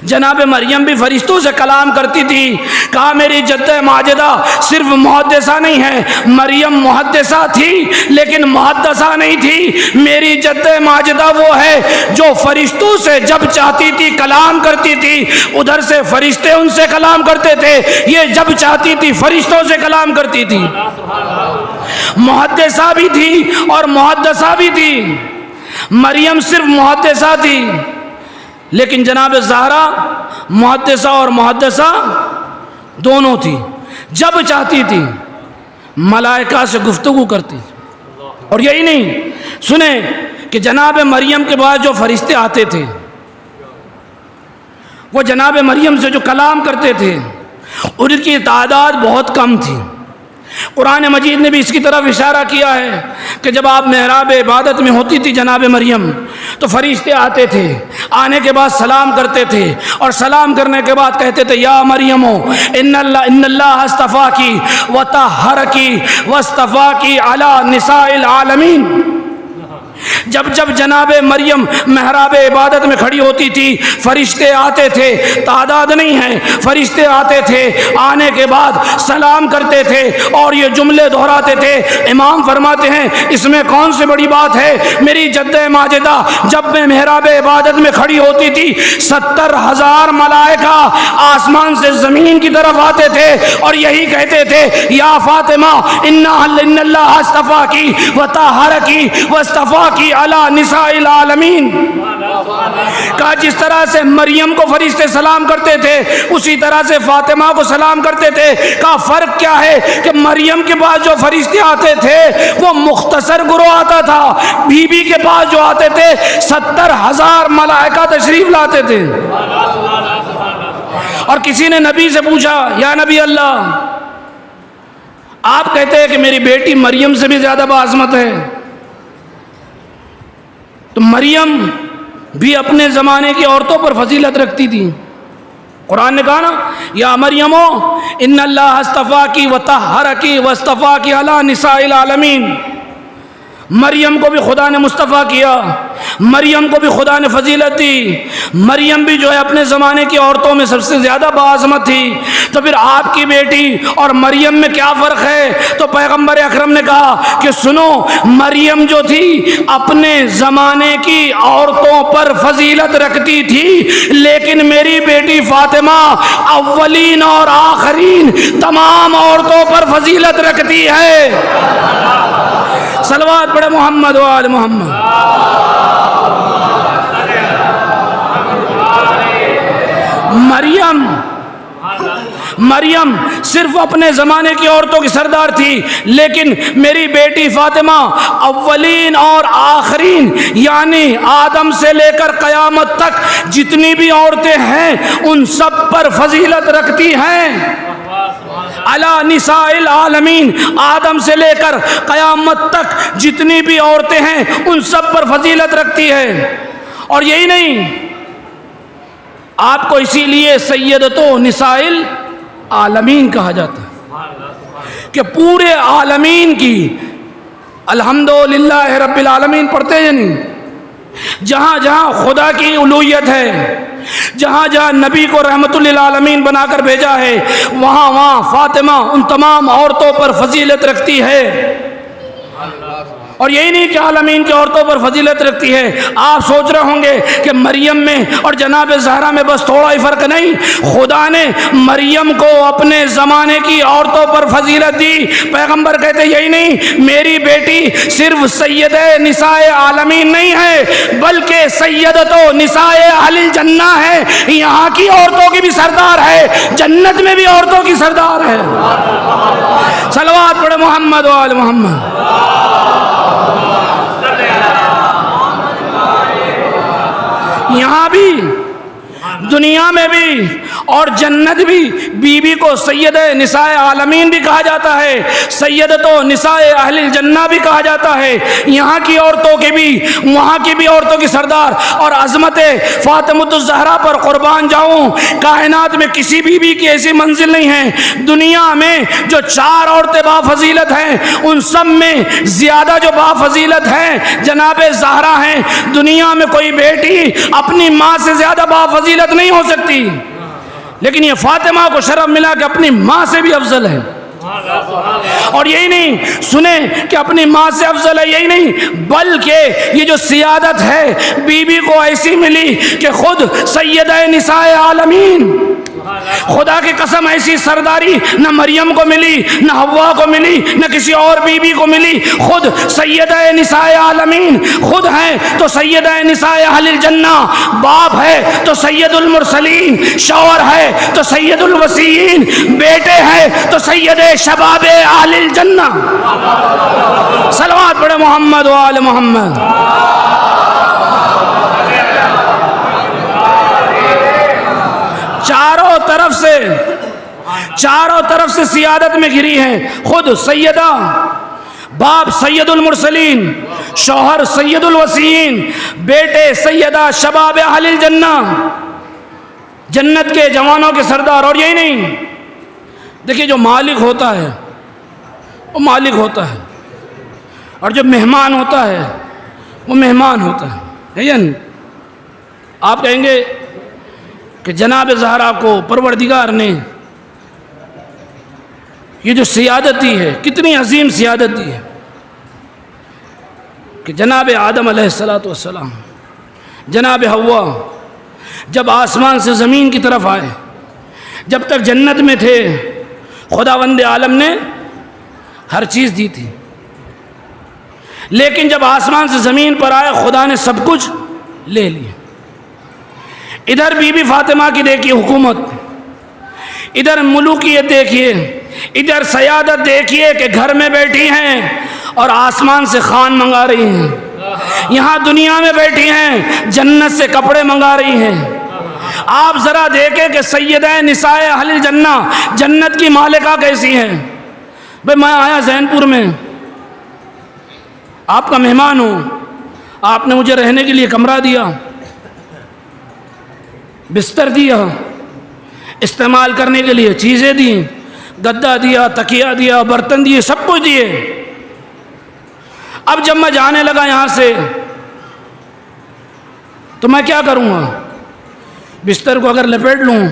جناب مریم بھی فرشتوں سے کلام کرتی تھی۔ کہا میری جدہ ماجدہ صرف محدثہ نہیں ہے، مریم محدثہ تھی لیکن محدثہ نہیں تھی، میری جدہ ماجدہ وہ ہے جو فرشتوں سے جب چاہتی تھی کلام کرتی تھی، ادھر سے فرشتے ان سے کلام کرتے تھے، یہ جب چاہتی تھی فرشتوں سے کلام کرتی تھی۔ محدثہ بھی تھی اور محدثہ بھی تھی، مریم صرف محدثہ تھی، لیکن جناب زہرا محدثہ اور محدثہ دونوں تھی، جب چاہتی تھی ملائکہ سے گفتگو کرتی۔ اور یہی نہیں، سنیں کہ جناب مریم کے بعد جو فرشتے آتے تھے وہ جناب مریم سے جو کلام کرتے تھے ان کی تعداد بہت کم تھی۔ قرآن مجید نے بھی اس کی طرف اشارہ کیا ہے کہ جب آپ محراب عبادت میں ہوتی تھی جناب مریم تو فرشتے آتے تھے، آنے کے بعد سلام کرتے تھے، اور سلام کرنے کے بعد کہتے تھے یا مریم ان اللہ اصطفاکی وطہرکی واصطفاکی علی نساء العالمین۔ جب جب جناب مریم محراب عبادت میں کھڑی ہوتی تھی فرشتے آتے تھے، تعداد نہیں ہے، فرشتے آتے تھے، آنے کے بعد سلام کرتے تھے اور یہ جملے دہراتے تھے۔ امام فرماتے ہیں اس میں کون سی بڑی بات ہے، میری جدہ ماجدہ جب میں محراب عبادت میں کھڑی ہوتی تھی 70,000 ملائکہ آسمان سے زمین کی طرف آتے تھے اور یہی کہتے تھے یا فاطمہ ان اللہ اصطفاکی وطہرکی واصطفاکی علی نساء العالمین۔ کہا جس طرح سے مریم کو فرشتے سلام کرتے تھے اسی طرح سے فاطمہ کو سلام کرتے تھے۔ کہا فرق کیا ہے کہ مریم کے پاس جو فرشتے آتے تھے وہ مختصر گروہ آتا تھا، بی بی کے پاس جو آتے تھے 70,000 ملائکہ تشریف لاتے تھے۔ اور کسی نے نبی سے پوچھا یا نبی اللہ آپ کہتے ہیں کہ میری بیٹی مریم سے بھی زیادہ باعظمت ہے، تو مریم بھی اپنے زمانے کی عورتوں پر فضیلت رکھتی تھی۔ قرآن نے کہا نا یا مریم ان اللہ اصطفاکی وطہرکی واصطفاکی علی نساء العالمین۔ مریم کو بھی خدا نے مصطفیٰ کیا، مریم کو بھی خدا نے فضیلت دی، مریم بھی جو ہے اپنے زمانے کی عورتوں میں سب سے زیادہ باعظمت تھی۔ تو پھر آپ کی بیٹی اور مریم میں کیا فرق ہے؟ تو پیغمبر اکرم نے کہا کہ سنو، مریم جو تھی اپنے زمانے کی عورتوں پر فضیلت رکھتی تھی، لیکن میری بیٹی فاطمہ اولین اور آخرین تمام عورتوں پر فضیلت رکھتی ہے۔ صلوات پڑھے محمد و آل محمد۔ مریم صرف اپنے زمانے کی عورتوں کی سردار تھی، لیکن میری بیٹی فاطمہ اولین اور آخرین یعنی آدم سے لے کر قیامت تک جتنی بھی عورتیں ہیں ان سب پر فضیلت رکھتی ہیں۔ علی نساء العالمین، آدم سے لے کر قیامت تک جتنی بھی عورتیں ہیں ان سب پر فضیلت رکھتی ہے۔ اور یہی نہیں، آپ کو اسی لیے سیدتو نساء العالمین کہا جاتا ہے کہ پورے عالمین کی الحمدللہ رب العالمین پڑھتے ہیں نہیں، جہاں جہاں خدا کی الوہیت ہے، جہاں جہاں نبی کو رحمت للعالمین بنا کر بھیجا ہے، وہاں وہاں فاطمہ ان تمام عورتوں پر فضیلت رکھتی ہے۔ اور یہی نہیں کہ عالمین کی عورتوں پر فضیلت رکھتی ہے، آپ سوچ رہے ہوں گے کہ مریم میں اور جناب زہرا میں بس تھوڑا ہی فرق، نہیں، خدا نے مریم کو اپنے زمانے کی عورتوں پر فضیلت دی۔ پیغمبر کہتے یہی نہیں، میری بیٹی صرف سید نساء عالمین نہیں ہے بلکہ سیدتو نساء اہل الجنہ ہے، یہاں کی عورتوں کی بھی سردار ہے، جنت میں بھی عورتوں کی سردار ہے۔ صلوات پڑھے محمد و آل محمد۔ یہاں بھی دنیا میں بھی اور جنت بھی بی بی کو سید نساء عالمین بھی کہا جاتا ہے، سیدۃ نساء اہل الجنہ بھی کہا جاتا ہے۔ یہاں کی عورتوں کے بھی، وہاں کی بھی عورتوں کی سردار، اور عظمت فاطمۃ الزہرا پر قربان جاؤں، کائنات میں کسی بی بی کی ایسی منزل نہیں ہے۔ دنیا میں جو 4 عورتیں با فضیلت ہیں، ان سب میں زیادہ جو با فضیلت ہیں جناب زہرا ہیں۔ دنیا میں کوئی بیٹی اپنی ماں سے زیادہ با فضیلت نہیں ہو سکتی، لیکن یہ فاطمہ کو شرف ملا کہ اپنی ماں سے بھی افضل ہے۔ اور یہی نہیں، سنیں کہ اپنی ماں سے افضل ہے، یہی نہیں بلکہ یہ جو سیادت ہے بی بی کو ایسی ملی کہ خود سیدہ نساء عالمین، خدا کی قسم ایسی سرداری نہ مریم کو ملی، نہ حوا کو ملی، نہ کسی اور بی بی کو ملی۔ خود سیدہ نساء عالمین خود ہیں تو سیدہ نساء اہل الجنہ، باپ ہے تو سید المرسلین، شوہر ہے تو سید الوصیین، بیٹے ہیں تو سید شباب اہل الجنہ۔ صلوات پڑھے محمد و آل محمد۔ چاروں طرف سے سیادت میں گھری ہیں۔ خود سیدہ، باپ سید المرسلین، شوہر سید الوصیین، بیٹے سیدہ شباب اہل الجنہ، جنت کے جوانوں کے سردار۔ اور یہی نہیں، دیکھیے جو مالک ہوتا ہے وہ مالک ہوتا ہے، اور جو مہمان ہوتا ہے وہ مہمان ہوتا ہے، یعنی آپ کہیں گے کہ جناب زہرا کو پروردگار نے یہ جو سیادت دی ہے، کتنی عظیم سیادت دی ہے کہ جناب آدم علیہ السلام، جناب حوا جب آسمان سے زمین کی طرف آئے، جب تک جنت میں تھے خداوند عالم نے ہر چیز دی تھی، لیکن جب آسمان سے زمین پر آئے خدا نے سب کچھ لے لیا۔ ادھر بی بی فاطمہ کی دیکھیے حکومت، ادھر ملوکیت دیکھیے، ادھر سیادت دیکھیے کہ گھر میں بیٹھی ہیں اور آسمان سے خوان منگا رہی ہیں، یہاں دنیا میں بیٹھی ہیں جنت سے کپڑے منگا رہی ہیں۔ آپ ذرا دیکھیں کہ سیدہ نساء اہل الجنہ جنت کی مالکہ کیسی ہیں۔ بھئی میں آیا زین پور میں، آپ کا مہمان ہوں، آپ نے مجھے رہنے کے لیے کمرہ دیا، بستر دیا، استعمال کرنے کے لیے چیزیں دیں، گدا دیا، تکیہ دیا، برتن دیے، سب کچھ دیے۔ اب جب میں جانے لگا یہاں سے تو میں کیا کروں گا؟ بستر کو اگر لپیٹ لوں،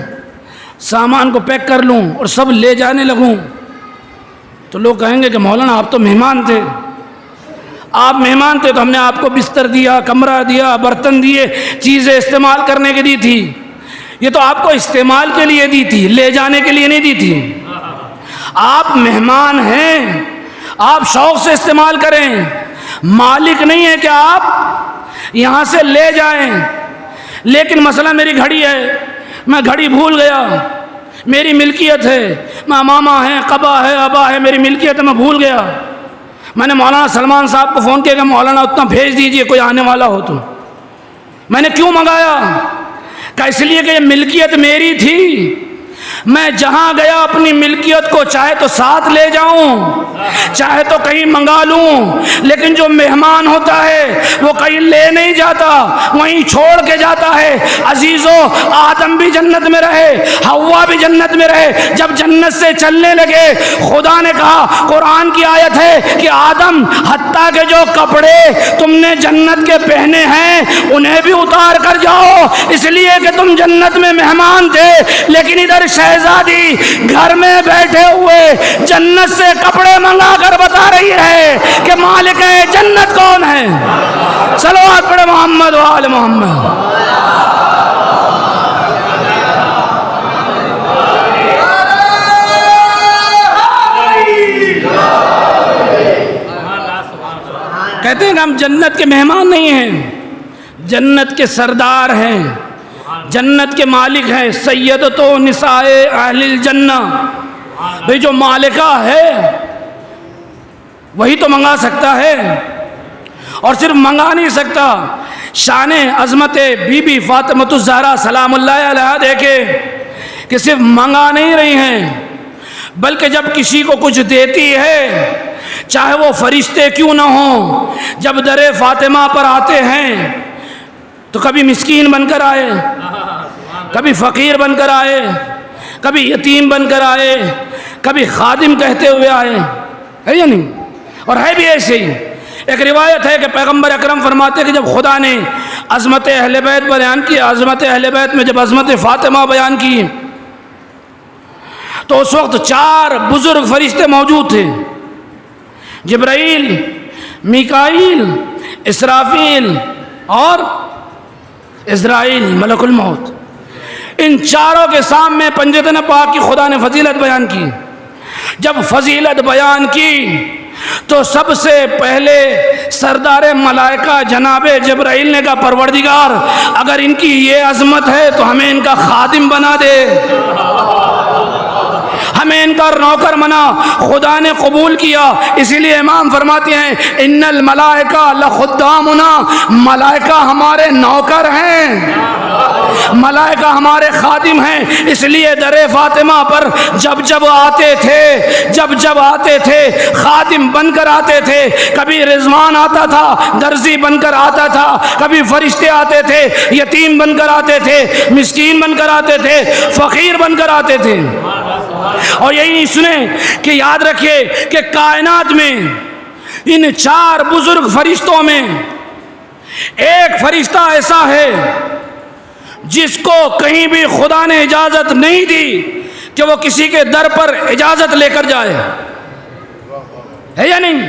سامان کو پیک کر لوں اور سب لے جانے لگوں تو لوگ کہیں گے کہ مولانا آپ تو مہمان تھے، آپ مہمان تھے تو ہم نے آپ کو بستر دیا، کمرہ دیا، برتن دیے، چیزیں استعمال کرنے کے دی تھی۔ یہ تو آپ کو استعمال کے لیے دی تھی، لے جانے کے لیے نہیں دی تھی۔ آپ مہمان ہیں، آپ شوق سے استعمال کریں، مالک نہیں ہے کہ آپ یہاں سے لے جائیں۔ لیکن مسئلہ میری گھڑی ہے، میں گھڑی بھول گیا، میری ملکیت ہے، میں ماما ہے، قبا ہے، ابا ہے، میری ملکیت ہے، میں بھول گیا۔ میں نے مولانا سلمان صاحب کو فون کیا کہ مولانا اتنا بھیج دیجئے کوئی آنے والا ہو تو۔ میں نے کیوں منگایا؟ کہ اس لیے کہ یہ ملکیت میری تھی، میں جہاں گیا اپنی ملکیت کو چاہے تو ساتھ لے جاؤں، چاہے تو کہیں منگا لوں، لیکن جو مہمان ہوتا ہے وہ کہیں لے نہیں جاتا، وہیں چھوڑ کے جاتا ہے۔ عزیزو، آدم بھی جنت میں رہے، حوا بھی جنت میں رہے، جب جنت سے چلنے لگے خدا نے کہا، قرآن کی آیت ہے کہ آدم حتیٰ کہ جو کپڑے تم نے جنت کے پہنے ہیں انہیں بھی اتار کر جاؤ، اس لیے کہ تم جنت میں مہمان تھے۔ لیکن ادھر شہزادی گھر میں بیٹھے ہوئے جنت سے کپڑے منگا کر بتا رہی ہے کہ مالک جنت کون ہے۔ صلوات پڑھے محمد و آل محمد۔ کہتے ہیں کہ ہم جنت کے مہمان نہیں ہیں، جنت کے سردار ہیں، جنت کے مالک ہیں، سیدۃ نساء اہل الجنہ۔ بھئی جو مالکہ ہے وہی تو منگا سکتا ہے، اور صرف منگا نہیں سکتا، شان عظمت بی بی فاطمۃ الزہرا سلام اللہ علیہا دیکھے، کہ صرف منگا نہیں رہی ہیں، بلکہ جب کسی کو کچھ دیتی ہے، چاہے وہ فرشتے کیوں نہ ہوں، جب در فاطمہ پر آتے ہیں تو کبھی مسکین بن کر آئے، کبھی فقیر بن کر آئے، کبھی یتیم بن کر آئے، کبھی خادم کہتے ہوئے آئے، ہے یا نہیں؟ اور ہے بھی ایسے ہی۔ ایک روایت ہے کہ پیغمبر اکرم فرماتے کہ جب خدا نے عظمت اہل بیت بیان کی، عظمت اہل بیت میں جب عظمت فاطمہ بیان کی تو اس وقت 4 بزرگ فرشتے موجود تھے، جبرائیل، میکائیل، اسرافیل اور اسرائیل ملک الموت۔ ان چاروں کے سامنے پنجتن پاک کی خدا نے فضیلت بیان کی۔ جب فضیلت بیان کی تو سب سے پہلے سردار ملائکہ جناب جبرائیل نے کہا پروردگار اگر ان کی یہ عظمت ہے تو ہمیں ان کا خادم بنا دے، ہمیں ان کا نوکر بنا۔ خدا نے قبول کیا، اسی لیے امام فرماتے ہیں ان الملائکہ لخدامنا، ملائکہ ہمارے نوکر ہیں، ملائکہ ہمارے خادم ہیں۔ اس لیے در فاطمہ پر جب جب آتے تھے خادم بن کر آتے تھے، کبھی رضوان آتا تھا درزی بن کر آتا تھا، کبھی فرشتے آتے تھے یتیم بن کر آتے تھے، مسکین بن کر آتے تھے، فقیر بن کر آتے تھے۔ اور یہی نہیں سنیں کہ یاد رکھیے کہ کائنات میں ان 4 بزرگ فرشتوں میں ایک فرشتہ ایسا ہے جس کو کہیں بھی خدا نے اجازت نہیں دی کہ وہ کسی کے در پر اجازت لے کر جائے، ہے یا نہیں؟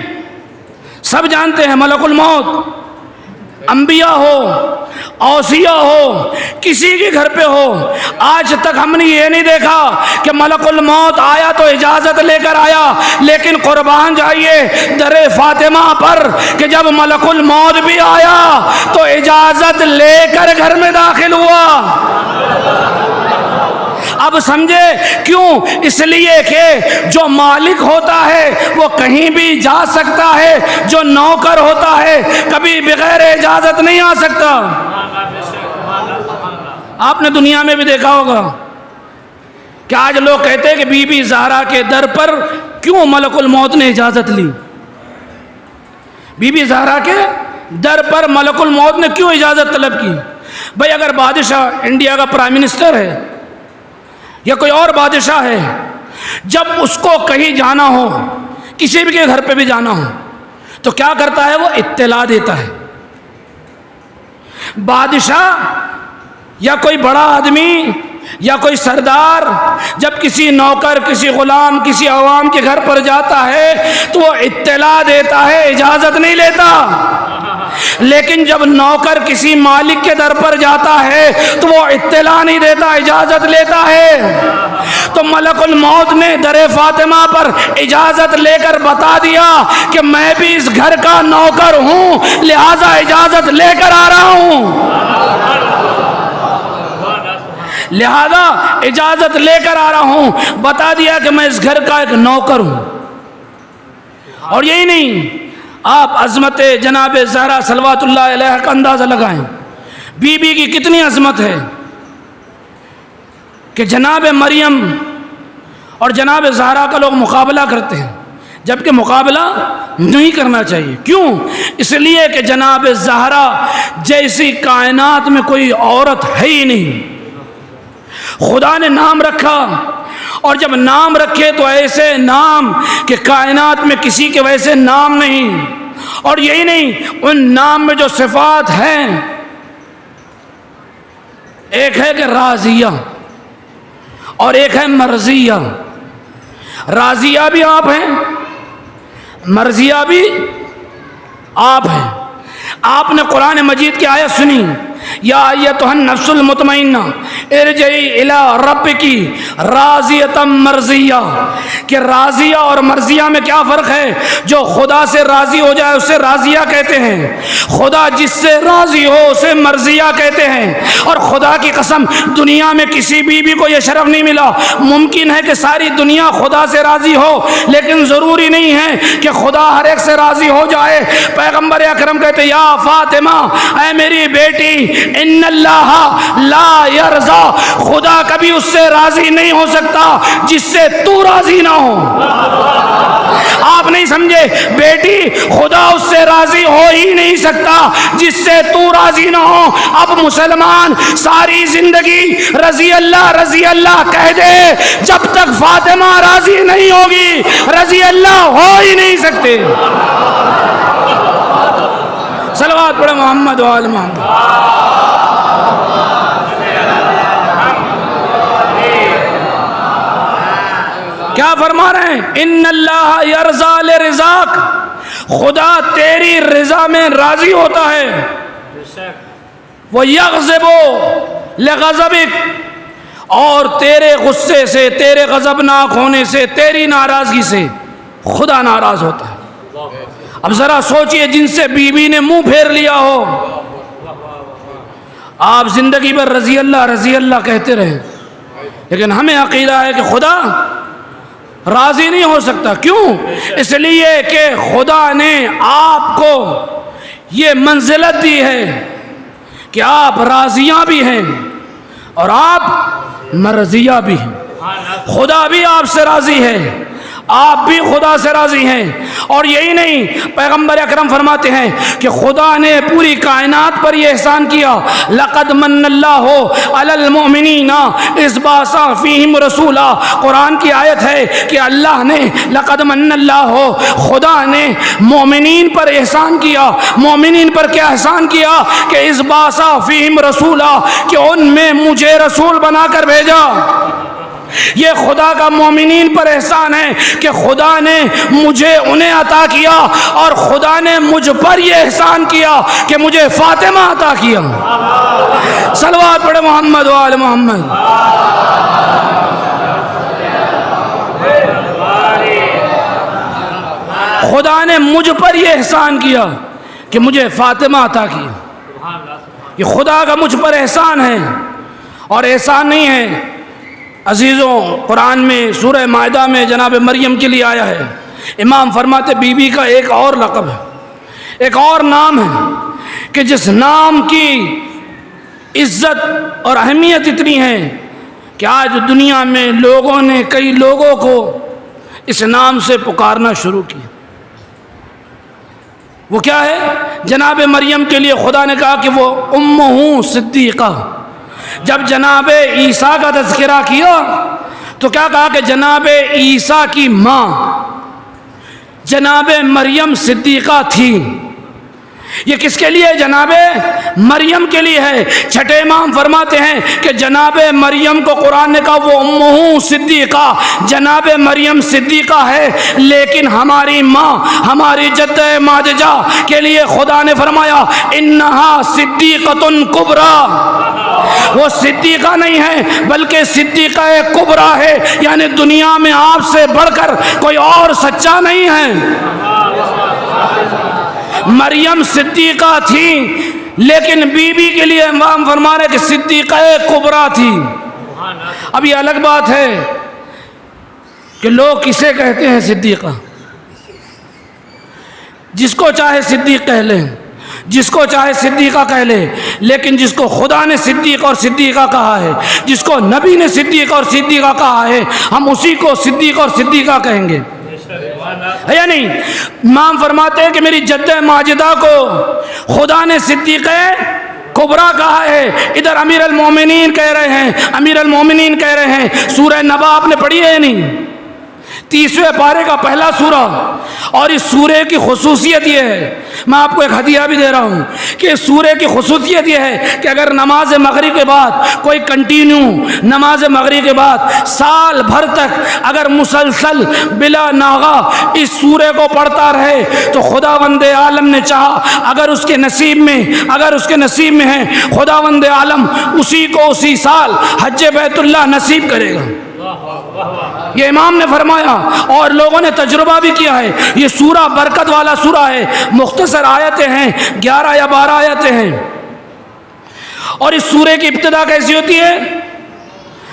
سب جانتے ہیں ملک الموت انبیاء ہو، اوصیاء ہو، کسی کے گھر پہ ہو، آج تک ہم نے یہ نہیں دیکھا کہ ملک الموت آیا تو اجازت لے کر آیا، لیکن قربان جائیے در فاطمہ پر کہ جب ملک الموت بھی آیا تو اجازت لے کر گھر میں داخل ہوا۔ اب سمجھے کیوں؟ اس لیے کہ جو مالک ہوتا ہے وہ کہیں بھی جا سکتا ہے، جو نوکر ہوتا ہے کبھی بغیر اجازت نہیں آ سکتا۔ آپ نے دنیا میں بھی دیکھا ہوگا کہ آج لوگ کہتے ہیں کہ بی بی زہرا کے در پر کیوں ملک الموت نے اجازت لی؟ بی بی زہرا کے در پر ملک الموت نے کیوں اجازت طلب کی؟ بھئی اگر بادشاہ انڈیا کا پرائم منسٹر ہے یا کوئی اور بادشاہ ہے، جب اس کو کہیں جانا ہو، کسی بھی کے گھر پہ بھی جانا ہو تو کیا کرتا ہے؟ وہ اطلاع دیتا ہے۔ بادشاہ یا کوئی بڑا آدمی یا کوئی سردار جب کسی نوکر، کسی غلام، کسی عوام کے گھر پر جاتا ہے تو وہ اطلاع دیتا ہے، اجازت نہیں لیتا۔ لیکن جب نوکر کسی مالک کے در پر جاتا ہے تو وہ اطلاع نہیں دیتا، اجازت لیتا ہے۔ تو ملک الموت نے در فاطمہ پر اجازت لے کر بتا دیا کہ میں بھی اس گھر کا نوکر ہوں، لہذا اجازت لے کر آ رہا ہوں، لہذا اجازت لے کر آ رہا ہوں۔ بتا دیا کہ میں اس گھر کا ایک نوکر ہوں۔ اور یہی نہیں، آپ عظمت جناب زہرا صلوات اللہ علیہ کا اندازہ لگائیں، بی بی کی کتنی عظمت ہے کہ جناب مریم اور جناب زہرا کا لوگ مقابلہ کرتے ہیں، جبکہ مقابلہ نہیں کرنا چاہیے۔ کیوں؟ اس لیے کہ جناب زہرا جیسی کائنات میں کوئی عورت ہے ہی نہیں۔ خدا نے نام رکھا، اور جب نام رکھے تو ایسے نام کہ کائنات میں کسی کے ویسے نام نہیں۔ اور یہی نہیں، ان نام میں جو صفات ہیں، ایک ہے کہ راضیہ اور ایک ہے مرضیہ۔ راضیہ بھی آپ ہیں، مرضیہ بھی آپ ہیں۔ آپ نے قرآن مجید کی آیت سنی، یا ایتھا النفس المطمئنہ ارجعی الی ربکی راضیۃ مرضیہ، کہ راضیہ اور مرضیہ میں کیا فرق ہے؟ جو خدا سے راضی ہو جائے اسے راضیہ کہتے ہیں، خدا جس سے راضی ہو اسے مرضیہ کہتے ہیں۔ اور خدا کی قسم دنیا میں کسی بیوی کو یہ شرف نہیں ملا۔ ممکن ہے کہ ساری دنیا خدا سے راضی ہو، لیکن ضروری نہیں ہے کہ خدا ہر ایک سے راضی ہو جائے۔ پیغمبر اکرم کہتے یا فاطمہ، اے میری بیٹی، ان اللہ لا یرضی ہوگا، خدا کبھی اس سے راضی نہیں ہو سکتا جس سے تو راضی نہ ہو۔ آپ نہیں سمجھے بیٹی، خدا اس سے راضی ہو ہی نہیں سکتا جس سے تو راضی نہ ہو۔ اب مسلمان ساری زندگی رضی اللہ کہہ دے، جب تک فاطمہ راضی نہیں ہوگی رضی اللہ ہو ہی نہیں سکتے۔ صلوات پڑھے محمد و آل محمد۔ کیا فرما رہے ہیں؟ ان اللہ یرضا لرضاک، خدا تیری رضا میں راضی ہوتا ہے، وہ یغضب لغضبک، اور تیرے غصے سے، تیرے غضبناک ہونے سے، تیری ناراضگی سے خدا ناراض ہوتا ہے۔ اب ذرا سوچئے، جن سے بیوی نے منہ پھیر لیا ہو، آپ زندگی بھر رضی اللہ کہتے رہے، لیکن ہمیں عقیدہ ہے کہ خدا راضی نہیں ہو سکتا۔ کیوں؟ اس لیے کہ خدا نے آپ کو یہ منزلت دی ہے کہ آپ راضیاں بھی ہیں اور آپ مرضیہ بھی ہیں۔ خدا بھی آپ سے راضی ہے، آپ بھی خدا سے راضی ہیں۔ اور یہی نہیں، پیغمبر اکرم فرماتے ہیں کہ خدا نے پوری کائنات پر یہ احسان کیا، لقد من اللہ علی المؤمنین اذ بعث فیہم رسولا، قرآن کی آیت ہے کہ اللہ نے لقد من اللہ، خدا نے مومنین پر احسان کیا۔ مومنین پر کیا احسان کیا؟ کہ اذ بعث فیہم رسولا، کہ ان میں مجھے رسول بنا کر بھیجا۔ یہ خدا کا مومنین پر احسان ہے کہ خدا نے مجھے انہیں عطا کیا، اور خدا نے مجھ پر یہ احسان کیا کہ مجھے فاطمہ عطا کیا۔ صلوات پڑھے محمد و آل محمد۔ خدا نے مجھ پر یہ احسان کیا کہ مجھے فاطمہ عطا کیا۔ یہ خدا کا مجھ پر احسان ہے، اور احسان نہیں ہے عزیزوں۔ قرآن میں سورہ مائدہ میں جناب مریم کے لیے آیا ہے، امام فرماتے بی بی کا ایک اور لقب ہے، ایک اور نام ہے کہ جس نام کی عزت اور اہمیت اتنی ہے کہ آج دنیا میں لوگوں نے، کئی لوگوں کو اس نام سے پکارنا شروع کیا۔ وہ کیا ہے؟ جناب مریم کے لیے خدا نے کہا کہ وہ امہ صدیقہ۔ جب جناب عیسیٰ کا تذکرہ کیا تو کیا کہا؟ کہ جناب عیسیٰ کی ماں جناب مریم صدیقہ تھی۔ یہ کس کے لیے؟ جناب مریم کے لیے ہے۔ چھٹے امام فرماتے ہیں کہ جناب مریم کو قرآن نے کہا وہ امہ صدیقہ، جناب مریم صدیقہ ہے، لیکن ہماری ماں، ہماری جدہ ماجدہ کے لیے خدا نے فرمایا انہا صدیقۃ کبریٰ، وہ صدیقہ نہیں ہے بلکہ صدیقہ کبریٰ ہے، یعنی دنیا میں آپ سے بڑھ کر کوئی اور سچا نہیں ہے۔ مریم صدیقہ تھی، لیکن بی بی کے لیے امام فرما رہے کہ صدیقہ کبریٰ تھی۔ اب یہ الگ بات ہے کہ لوگ کسے کہتے ہیں صدیقہ، جس کو چاہے صدیق کہہ لیں، جس کو چاہے صدیقہ کہہ لے، لیکن جس کو خدا نے صدیق اور صدیقہ کہا ہے، جس کو نبی نے صدیق اور صدیقہ کہا ہے، ہم اسی کو صدیق اور صدیقہ کہیں گے، ہے یا نہیں؟ امام فرماتے ہیں کہ میری جدہ ماجدہ کو خدا نے صدیقہ کبریٰ کہا ہے۔ ادھر امیر المومنین کہہ رہے ہیں، امیر المومنین کہہ رہے ہیں۔ سورہ نبا آپ نے پڑھی ہے یا نہیں؟ 30ویں پارے کا پہلا سورہ، اور اس سورے کی خصوصیت یہ ہے، میں آپ کو ایک ہدیہ بھی دے رہا ہوں کہ اس سورے کی خصوصیت یہ ہے کہ اگر نماز مغرب کے بعد کوئی کنٹینیو نماز مغرب کے بعد سال بھر تک اگر مسلسل بلا ناغہ اس سورے کو پڑھتا رہے تو خداوند عالم نے چاہا، اگر اس کے نصیب میں ہے، خداوند عالم اسی کو اسی سال حج بیت اللہ نصیب کرے گا۔ یہ امام نے فرمایا، اور لوگوں نے تجربہ بھی کیا ہے۔ یہ سورہ برکت والا سورہ ہے، مختصر آیتیں ہیں، 11 یا 12 آیتیں ہیں، اور اس سورے کی ابتدا کیسی ہوتی ہے؟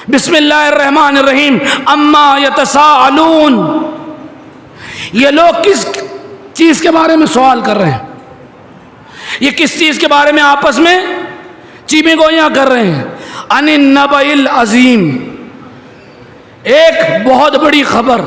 بسم اللہ الرحمن الرحیم، اما یتساءلون۔ یہ لوگ کس چیز کے بارے میں سوال کر رہے ہیں؟ یہ کس چیز کے بارے میں آپس میں چیمی گوئیاں کر رہے ہیں؟ عن النبأ العظیم، ایک بہت بڑی خبر،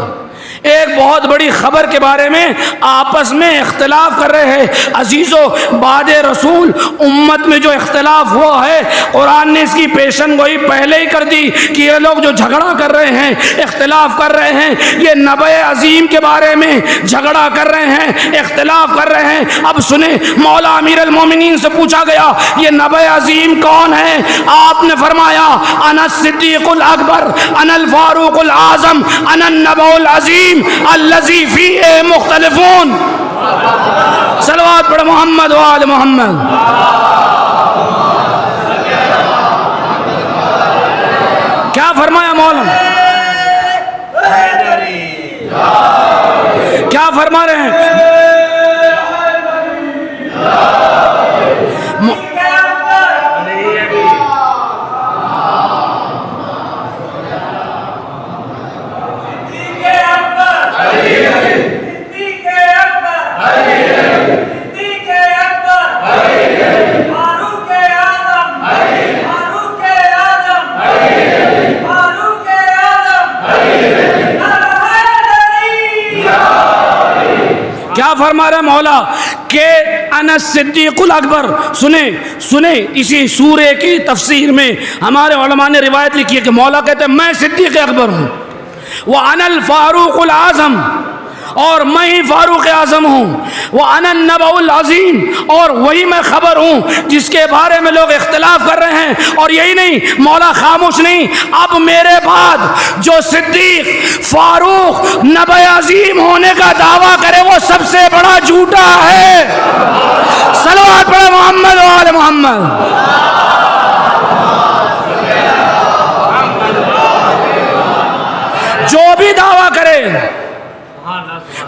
ایک بہت بڑی خبر کے بارے میں آپس میں اختلاف کر رہے ہیں۔ عزیزو، بعد رسول امت میں جو اختلاف ہوا ہے، قرآن نے اس کی پیشن گوئی پہلے ہی کر دی کہ یہ لوگ جو جھگڑا کر رہے ہیں، اختلاف کر رہے ہیں، یہ نبأ عظیم کے بارے میں جھگڑا کر رہے ہیں، اختلاف کر رہے ہیں۔ اب سنیں، مولا امیر المومنین سے پوچھا گیا یہ نبأ عظیم کون ہے؟ آپ نے فرمایا انا الصدیق الاکبر، انا الفاروق الاعظم، انا النبأ العظیم الذی فیہ مختلفون۔ صلوات پڑھ محمد و آل محمد۔ کیا فرمایا مولانا؟ کیا فرما رہے ہیں؟ کیا فرما رہے مولا کہ انا الصدیق الاکبر؟ سنیں اسی سورے کی تفسیر میں ہمارے علماء نے روایت لکھی ہے کہ مولا کہتے ہیں میں صدیق اکبر ہوں، وَأَنَا الْفَارُوقُ الْأَعْظَمُ، اور میں ہی فاروق اعظم ہوں، وَأَنَا النَّبَأُ الْعَظِيمُ، اور وہی میں خبر ہوں جس کے بارے میں لوگ اختلاف کر رہے ہیں۔ اور یہی نہیں، مولا خاموش نہیں، اب میرے بعد جو صدیق، فاروق، نبأ عظیم ہونے کا دعویٰ کرے وہ سب سے بڑا جھوٹا ہے۔ صلوات پڑھے محمد و آل محمد۔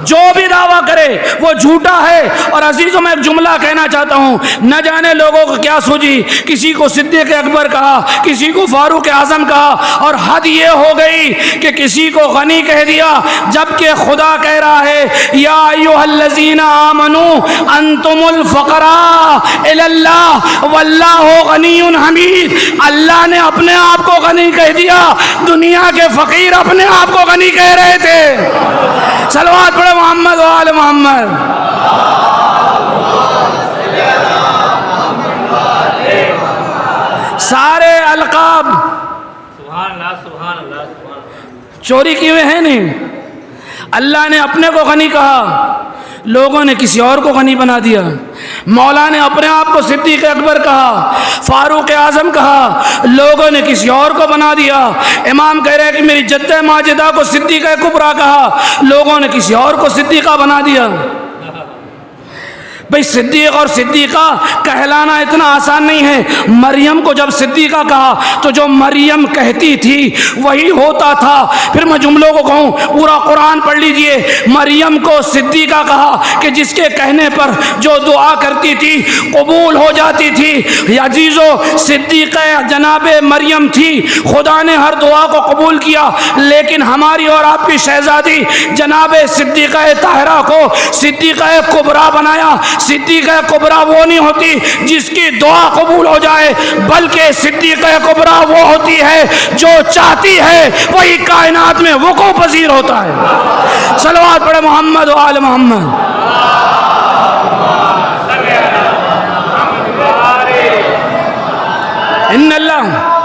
جو بھی دعویٰ کرے وہ جھوٹا ہے۔ اور عزیزوں، میں ایک جملہ کہنا چاہتا ہوں، نہ جانے لوگوں کو کیا سوچی، کسی کو صدیق اکبر کہا، کسی کو فاروق اعظم کہا، اور حد یہ ہو گئی کہ کسی کو غنی کہہ دیا، جبکہ خدا کہہ رہا ہے یا ایھا الذین آمنوا انتم الفقراء الی اللہ واللہ غنی حمید۔ اللہ نے اپنے آپ کو غنی کہہ دیا، دنیا کے فقیر اپنے آپ کو غنی کہہ رہے تھے۔ صلوات پڑھے محمد و آل محمد۔ سارے القاب چوری کیے ہوئے ہیں نہیں، اللہ نے اپنے کو غنی کہا، لوگوں نے کسی اور کو غنی بنا دیا۔ مولا نے اپنے آپ کو صدیق اکبر کہا، فاروق اعظم کہا، لوگوں نے کسی اور کو بنا دیا۔ امام کہہ رہے ہیں کہ میری جدہ ماجدہ کو صدیقہ کبریٰ کہا، لوگوں نے کسی اور کو صدیقہ بنا دیا۔ بھئی صدیق اور صدیقہ کہلانا اتنا آسان نہیں ہے۔ مریم کو جب صدیقہ کہا تو جو مریم کہتی تھی وہی ہوتا تھا۔ پھر میں جملوں کو کہوں، پورا قرآن پڑھ لیجئے۔ مریم کو صدیقہ کہا کہ جس کے کہنے پر جو دعا کرتی تھی قبول ہو جاتی تھی۔ عزیزو، صدیقہ جناب مریم تھی، خدا نے ہر دعا کو قبول کیا، لیکن ہماری اور آپ کی شہزادی جناب صدیقہ طاہرہ کو صدیقہ کبریٰ بنایا۔ صدیقہ کبریٰ وہ نہیں ہوتی جس کی دعا قبول ہو جائے، بلکہ صدیقہ کبریٰ وہ ہوتی ہے جو چاہتی ہے وہی کائنات میں وقوع پذیر ہوتا ہے۔ صلوات پڑھے محمد و آل محمد۔ ان اللہ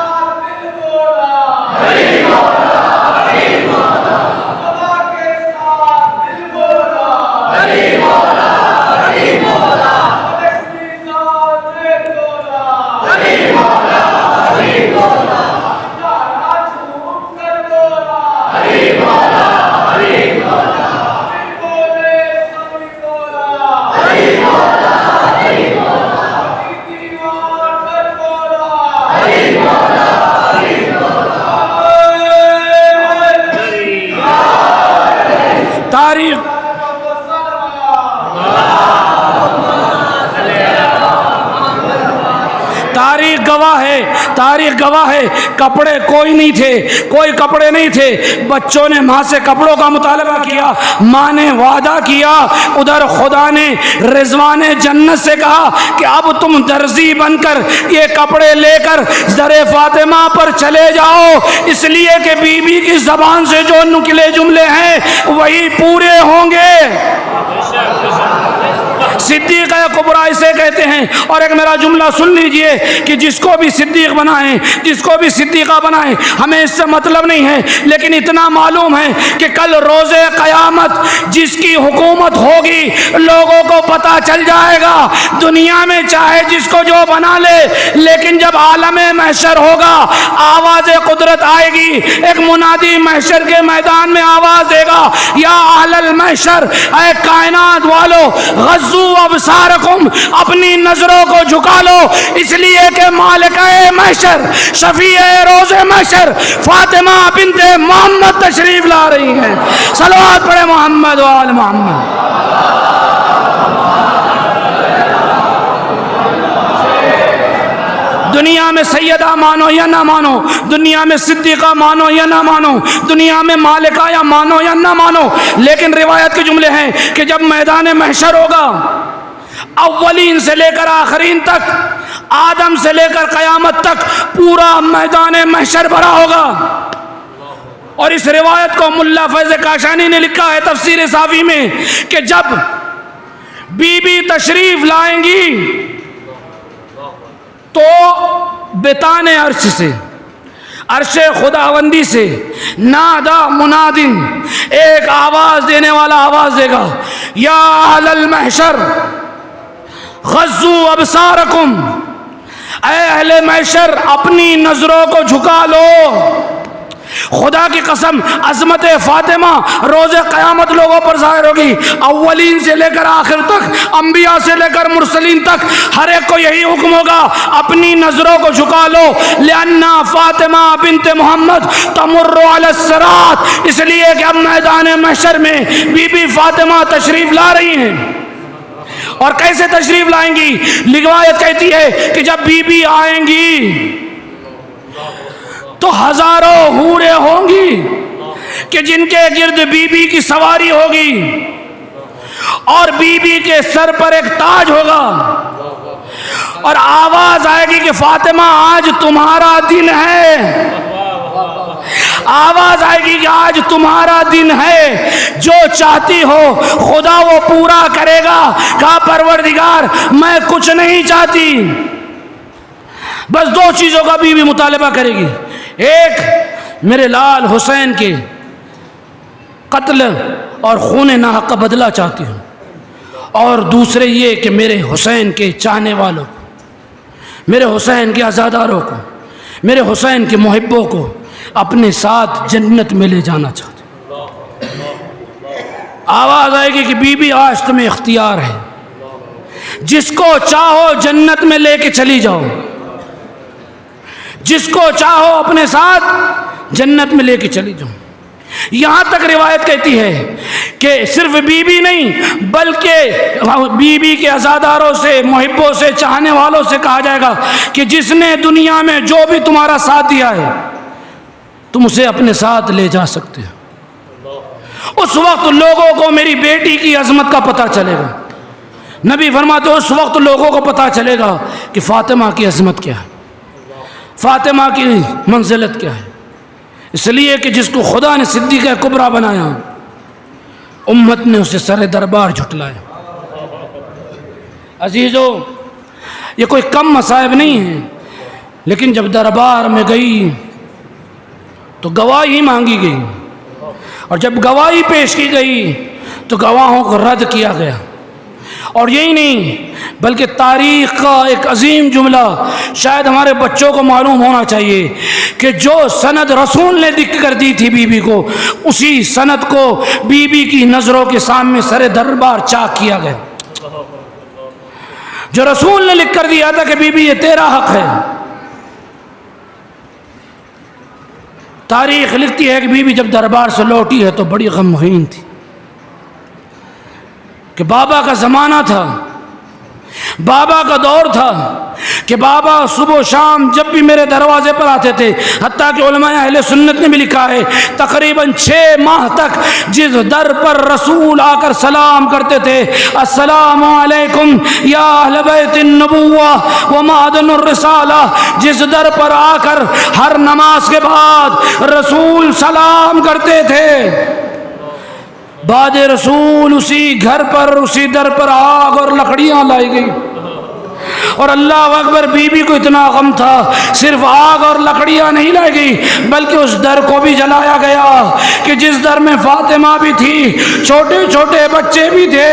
تاریخ گواہ ہے، کپڑے کوئی نہیں تھے، کوئی کپڑے نہیں تھے، بچوں نے ماں سے کپڑوں کا مطالبہ کیا، ماں نے وعدہ کیا، ادھر خدا نے رضوان جنت سے کہا کہ اب تم درزی بن کر یہ کپڑے لے کر زر فاطمہ پر چلے جاؤ، اس لیے کہ بی بی کی زبان سے جو نکلے جملے ہیں وہی پورے ہوں گے۔ صدیقہ کبریٰ اسے کہتے ہیں۔ اور ایک میرا جملہ سن لیجئے کہ جس کو بھی صدیق بنائیں، جس کو بھی صدیقہ بنائیں، ہمیں اس سے مطلب نہیں ہے، لیکن اتنا معلوم ہے کہ کل روز قیامت جس کی حکومت ہوگی لوگوں کو پتہ چل جائے گا، دنیا میں چاہے جس کو جو بنا لے، لیکن جب عالم محشر ہوگا آواز قدرت آئے گی، ایک منادی محشر کے میدان میں آواز دے گا، یا اہل المحشر، اے کائنات والو، غضوا ابصارکم، اپنی نظروں کو جھکا لو، اس لیے کہ مالکہ محشر، شفیع روز محشر فاطمہ بنت محمد تشریف لا رہی ہیں۔ صلوات پڑھے محمد و آل محمد۔ دنیا میں سیدہ مانو یا نہ مانو، دنیا میں صدیقہ مانو یا نہ مانو، دنیا میں مالکہ یا مانو یا نہ مانو، لیکن روایت کے جملے ہیں کہ جب میدان محشر ہوگا، اولین سے لے کر آخرین تک، آدم سے لے کر قیامت تک پورا میدان محشر بھرا ہوگا۔ اور اس روایت کو ملا فیض کاشانی نے لکھا ہے تفسیر صافی میں کہ جب بی بی تشریف لائیں گی تو بتان عرش سے، عرش خداوندی سے، نادا منادن، ایک آواز دینے والا آواز دے گا، یا اہل المحشر غضوا ابصارکم، اے اہل محشر اپنی نظروں کو جھکا لو۔ خدا کی قسم عظمت فاطمہ روز قیامت لوگوں پر ظاہر ہوگی، اولین سے لے کر آخر تک، انبیاء سے لے کر مرسلین تک، ہر ایک کو یہی حکم ہوگا، اپنی نظروں کو جھکا لو، لأن فاطمہ بنت محمد تمر علی الصراط، اس لیے کہ اب میدان محشر میں بی بی فاطمہ تشریف لا رہی ہیں۔ اور کیسے تشریف لائیں گی؟ روایت کہتی ہے کہ جب بی بی آئیں گی تو ہزاروں حوریں ہوں گی کہ جن کے گرد بی بی کی سواری ہوگی، اور بی بی کے سر پر ایک تاج ہوگا، اور آواز آئے گی کہ فاطمہ آج تمہارا دن ہے، آواز آئے گی کہ آج تمہارا دن ہے، جو چاہتی ہو خدا وہ پورا کرے گا۔ کہا پروردگار میں کچھ نہیں چاہتی، بس دو چیزوں کا بی بی مطالبہ کرے گی، ایک میرے لال حسین کے قتل اور خون ناحق کا بدلہ چاہتی ہوں، اور دوسرے یہ کہ میرے حسین کے چاہنے والوں کو، میرے حسین کے عزاداروں کو، میرے حسین کے محبوں کو اپنے ساتھ جنت میں لے جانا چاہتے ہیں۔ آواز آئے گی کہ بی بی آج تمہیں اختیار ہے، جس کو چاہو جنت میں لے کے چلی جاؤ، جس کو چاہو اپنے ساتھ جنت میں لے کے چلی جاؤ۔ یہاں تک روایت کہتی ہے کہ صرف بی بی نہیں بلکہ بی بی کے عزاداروں سے، محبوں سے، چاہنے والوں سے کہا جائے گا کہ جس نے دنیا میں جو بھی تمہارا ساتھ دیا ہے تم اسے اپنے ساتھ لے جا سکتے ہو۔ اس وقت لوگوں کو میری بیٹی کی عظمت کا پتہ چلے گا۔ نبی فرماتے ہیں اس وقت لوگوں کو پتہ چلے گا کہ فاطمہ کی عظمت کیا ہے، فاطمہ کی منزلت کیا ہے، اس لیے کہ جس کو خدا نے صدیقہ کبریٰ بنایا امت نے اسے سر دربار جھٹلایا۔ عزیزو یہ کوئی کم مصائب نہیں ہے، لیکن جب دربار میں گئی تو گواہی مانگی گئی، اور جب گواہی پیش کی گئی تو گواہوں کو رد کیا گیا۔ اور یہی نہیں بلکہ تاریخ کا ایک عظیم جملہ شاید ہمارے بچوں کو معلوم ہونا چاہیے کہ جو سند رسول نے لکھ کر دی تھی بی بی کو، اسی سند کو بی بی کی نظروں کے سامنے سر دربار چاک کیا گیا۔ جو رسول نے لکھ کر دیا تھا کہ بی بی یہ تیرا حق ہے، تاریخ لکھتی ہے کہ بی بی جب دربار سے لوٹی ہے تو بڑی غمگین تھی کہ بابا کا زمانہ تھا، بابا کا دور تھا کہ بابا صبح و شام جب بھی میرے دروازے پر آتے تھے، حتیٰ کہ علماء اہل سنت نے بھی لکھا ہے تقریباً 6 ماہ تک جس در پر رسول آ کر سلام کرتے تھے، السلام علیکم یا اہل بیت النبوہ و معدن الرسالہ، جس در پر آ کر ہر نماز کے بعد رسول سلام کرتے تھے، بعد رسول اسی گھر پر اسی در پر آگ اور لکڑیاں لائی گئی، اور اللہ اکبر، بی بی کو اتنا غم تھا، صرف آگ اور لکڑیاں نہیں لائی گئی بلکہ اس در کو بھی جلایا گیا کہ جس در میں فاطمہ بھی تھی، چھوٹے چھوٹے بچے بھی تھے۔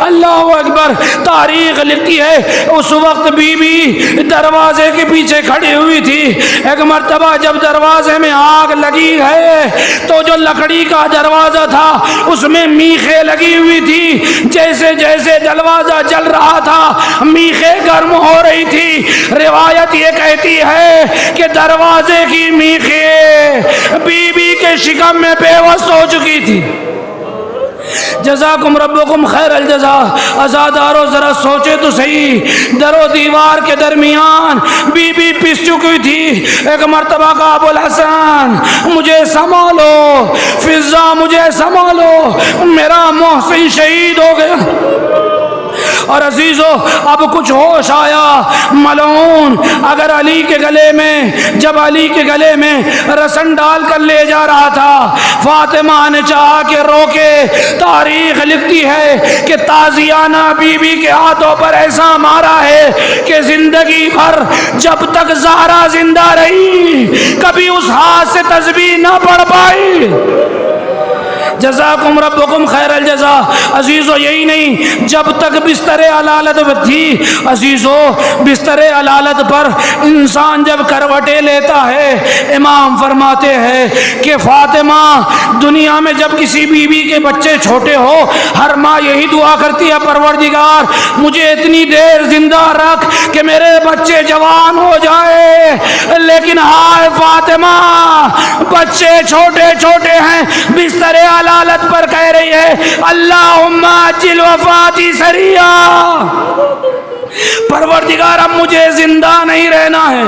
اللہ اکبر، تاریخ لکھتی ہے اس وقت بی بی دروازے کے پیچھے کھڑی ہوئی تھی۔ ایک مرتبہ جب دروازے میں آگ لگی ہے تو جو لکڑی کا دروازہ تھا اس میں میخیں لگی ہوئی تھی، جیسے جیسے دروازہ جل رہا تھا میخیں گرم ہو رہی تھی۔ روایت یہ کہتی ہے کہ دروازے کی میخیں بی بی کے شکم میں بے وس ہو چکی تھی۔ جزاکم ربکم خیر الجزا۔ عزادارو ذرا سوچے تو صحیح، در و دیوار کے درمیان بی بی پس چکی تھی۔ ایک مرتبہ کا ابو الحسن مجھے سنبھالو، فضا مجھے سنبھالو، میرا محسن شہید ہو گیا۔ اور عزیزو اب کچھ ہوش آیا، ملعون اگر علی کے گلے میں، جب علی کے گلے میں رسن ڈال کر لے جا رہا تھا، فاطمہ نے چاہا کہ روکے۔ تاریخ لکھتی ہے کہ تازیانہ بی بی کے ہاتھوں پر ایسا مارا ہے کہ زندگی بھر جب تک زہرا زندہ رہی کبھی اس ہاتھ سے تسبیح نہ پڑھ پائی۔ جزاکم ربکم خیر الجزا۔ عزیزو یہی نہیں، جب تک بستر علالت تھی، عزیزو بستر علالت پر انسان جب کروٹیں لیتا ہے، امام فرماتے ہیں کہ فاطمہ دنیا میں جب کسی بیوی کے بچے چھوٹے ہو ہر ماں یہی دعا کرتی ہے، پروردگار مجھے اتنی دیر زندہ رکھ کہ میرے بچے جوان ہو جائے، لیکن ہائے فاطمہ بچے چھوٹے چھوٹے ہیں، بستر علالت پر کہہ رہی ہے اللہم عجل وفاتی سریعا، پروردگار اب مجھے زندہ نہیں رہنا ہے۔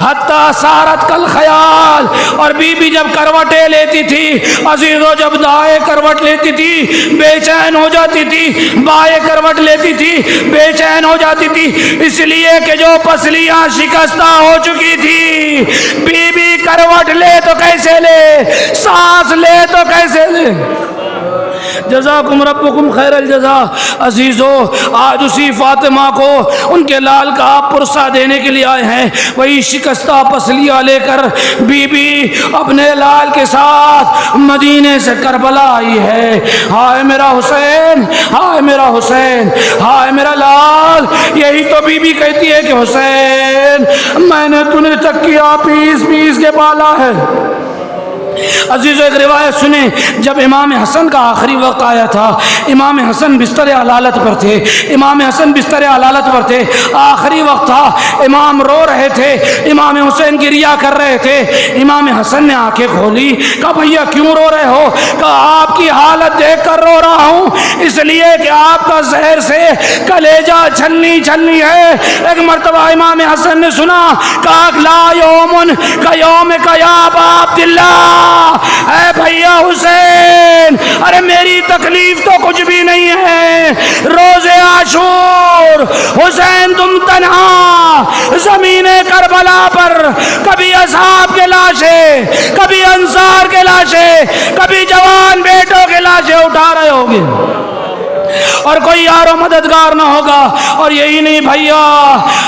حتیٰ سارت کل خیال، اور بی بی جب کروٹیں لیتی تھی، عزیزو جب دائیں کروٹ لیتی تھی بے چین ہو جاتی تھی، بائیں کروٹ لیتی تھی بے چین ہو جاتی تھی، اس لیے کہ جو پسلیاں شکستہ ہو چکی تھی، بی بی کروٹ لے تو کیسے لے، سانس لے تو کیسے لے۔ جزاکم ربکم خیر الجزا۔ عزیزو آج اسی فاطمہ کو ان کے لال کا پرسہ دینے کے لیے آئے ہیں، وہی شکستہ پسلیاں لے کر بی بی اپنے لال کے ساتھ مدینے سے کربلا آئی ہے۔ ہائے میرا حسین، ہائے میرا حسین، ہائے میرا لال۔ یہی تو بی بی کہتی ہے کہ حسین میں نے تنہیں تکیہ پیس پیس کے پالا ہے۔ عزیزو ایک روایت سنیں، جب امام حسن کا آخری وقت آیا تھا، امام حسن بستر علالت پر تھے، امام حسن بستر علالت پر تھے، آخری وقت تھا، امام رو رہے تھے، امام حسین گریہ کر رہے تھے۔ امام حسن نے آنکھیں کھولی، کہا بھیا کیوں رو رہے ہو؟ کہا آپ کی حالت دیکھ کر رو رہا ہوں، اس لیے کہ آپ کا زہر سے کلیجہ چھلنی چھلنی ہے۔ ایک مرتبہ امام حسن نے سنا، کہا لا یومن کا یوم کا یا ابا عبداللہ، اے بھیا حسین، ارے میری تکلیف تو کچھ بھی نہیں ہے، روز عاشور حسین تم تنہا زمین کربلا پر کبھی اصحاب کے لاشیں، کبھی انصار کے لاشیں، کبھی جوان بیٹوں کے لاشیں اٹھا رہے ہوگے اور کوئی یار و مددگار نہ ہوگا۔ اور یہی نہیں بھیا،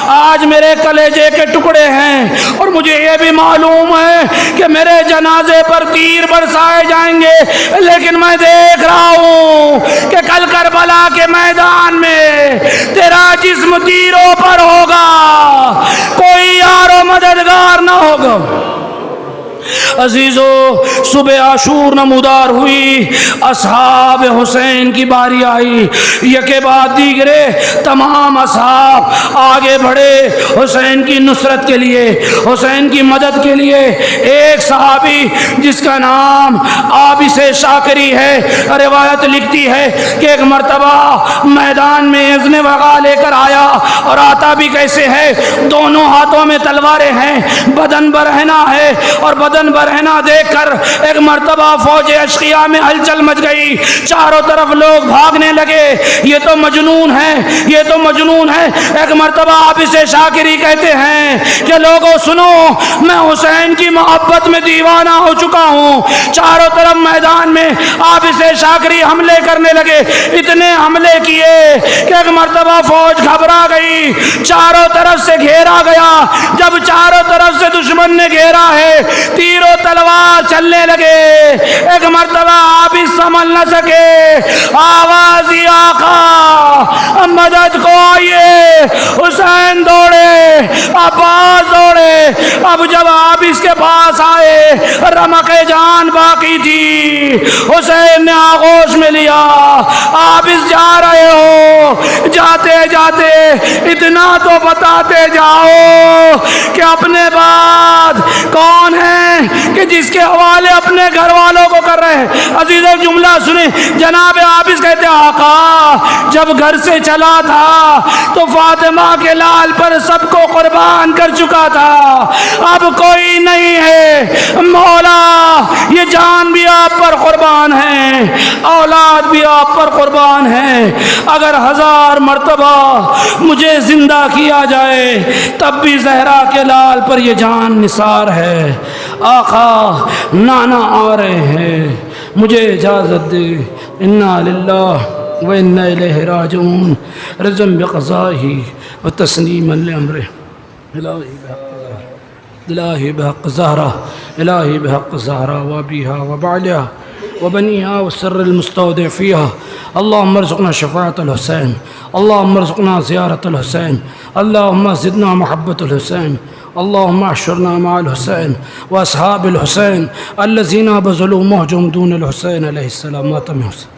آج میرے کلیجے کے ٹکڑے ہیں اور مجھے یہ بھی معلوم ہے کہ میرے جنازے پر تیر برسائے جائیں گے، لیکن میں دیکھ رہا ہوں کہ کل کربلا کے میدان میں تیرا جسم تیروں پر ہوگا، کوئی یار و مددگار نہ ہوگا۔ عزیزو، صبح عاشور نمودار ہوئی، اصحاب حسین کی باری آئی، یکے بعد دیگرے تمام اصحاب آگے بڑھے حسین کی نصرت کے لیے، حسین کی مدد کے لیے۔ ایک صحابی جس کا نام عابس شاکری ہے، روایت لکھتی ہے کہ ایک مرتبہ میدان میں اذن وغا لے کر آیا، اور آتا بھی کیسے ہے، دونوں ہاتھوں میں تلواریں ہیں، بدن برہنہ ہے، اور بدن برہنہ دیکھ کر ایک مرتبہ فوج اشقیاء میں ہلچل مچ گئی، چاروں طرف لوگ بھاگنے لگے، یہ تو مجنون ہے، یہ تو مجنون ہے۔ ایک مرتبہ عابس شاکری کہتے ہیں کہ لوگوں سنو، میں حسین کی محبت میں دیوانہ ہو چکا ہوں۔ چاروں طرف میدان میں عابس شاکری حملے کرنے لگے، اتنے حملے کیے کہ ایک مرتبہ فوج گھبرا گئی، چاروں طرف سے گھیرا گیا۔ جب چاروں طرف سے دشمن نے گھیرا ہے، تیر و تلوار چلنے لگے، ایک مرتبہ عابس سنبھل نہ سکے، آواز ہی آقا مدد کو آئیے، حسین دوڑے، عباس دوڑے۔ اب جب عابس کے پاس آئے، رمق جان باقی تھی، حسین نے آغوش میں لیا۔ عابس جا رہے ہو، جاتے جاتے اتنا تو بتاتے جاؤ کہ اپنے بعد کون ہے کہ جس کے حوالے اپنے گھر والوں کو کر رہے ہیں۔ عزیز ایک جملہ سنیں، جناب عابس کہتے ہیں آقا جب گھر سے چلا تھا تو فاطمہ کے لال پر سب کو قربان کر چکا تھا، اب کوئی نہیں ہے، مولا یہ جان بھی آپ پر قربان ہے، اولاد بھی آپ پر قربان ہے، اگر 1000 مرتبہ مجھے زندہ کیا جائے تب بھی زہرا کے لال پر یہ جان نثار ہے۔ آقا نانا آ رہے ہیں، مجھے اجازت دے۔ انا للہ و انا الیہ راجعون، رضا بقضائہ و تسلیما لامرہ۔ الہی بحق زہرہ، الہی بحق زہرہ وابیہا وبعلہا وبنیہا وسر المستودع فیہا، اللہم ارزقنا شفاعت الحسین، اللہم ارزقنا زیارت الحسین، اللہم زدنا محبت الحسین، اللہم احشرنا مع الحسین واصحاب الحسین الذین بذلوا مہجهم دون الحسین علیہ السلام۔ ماتم حسین۔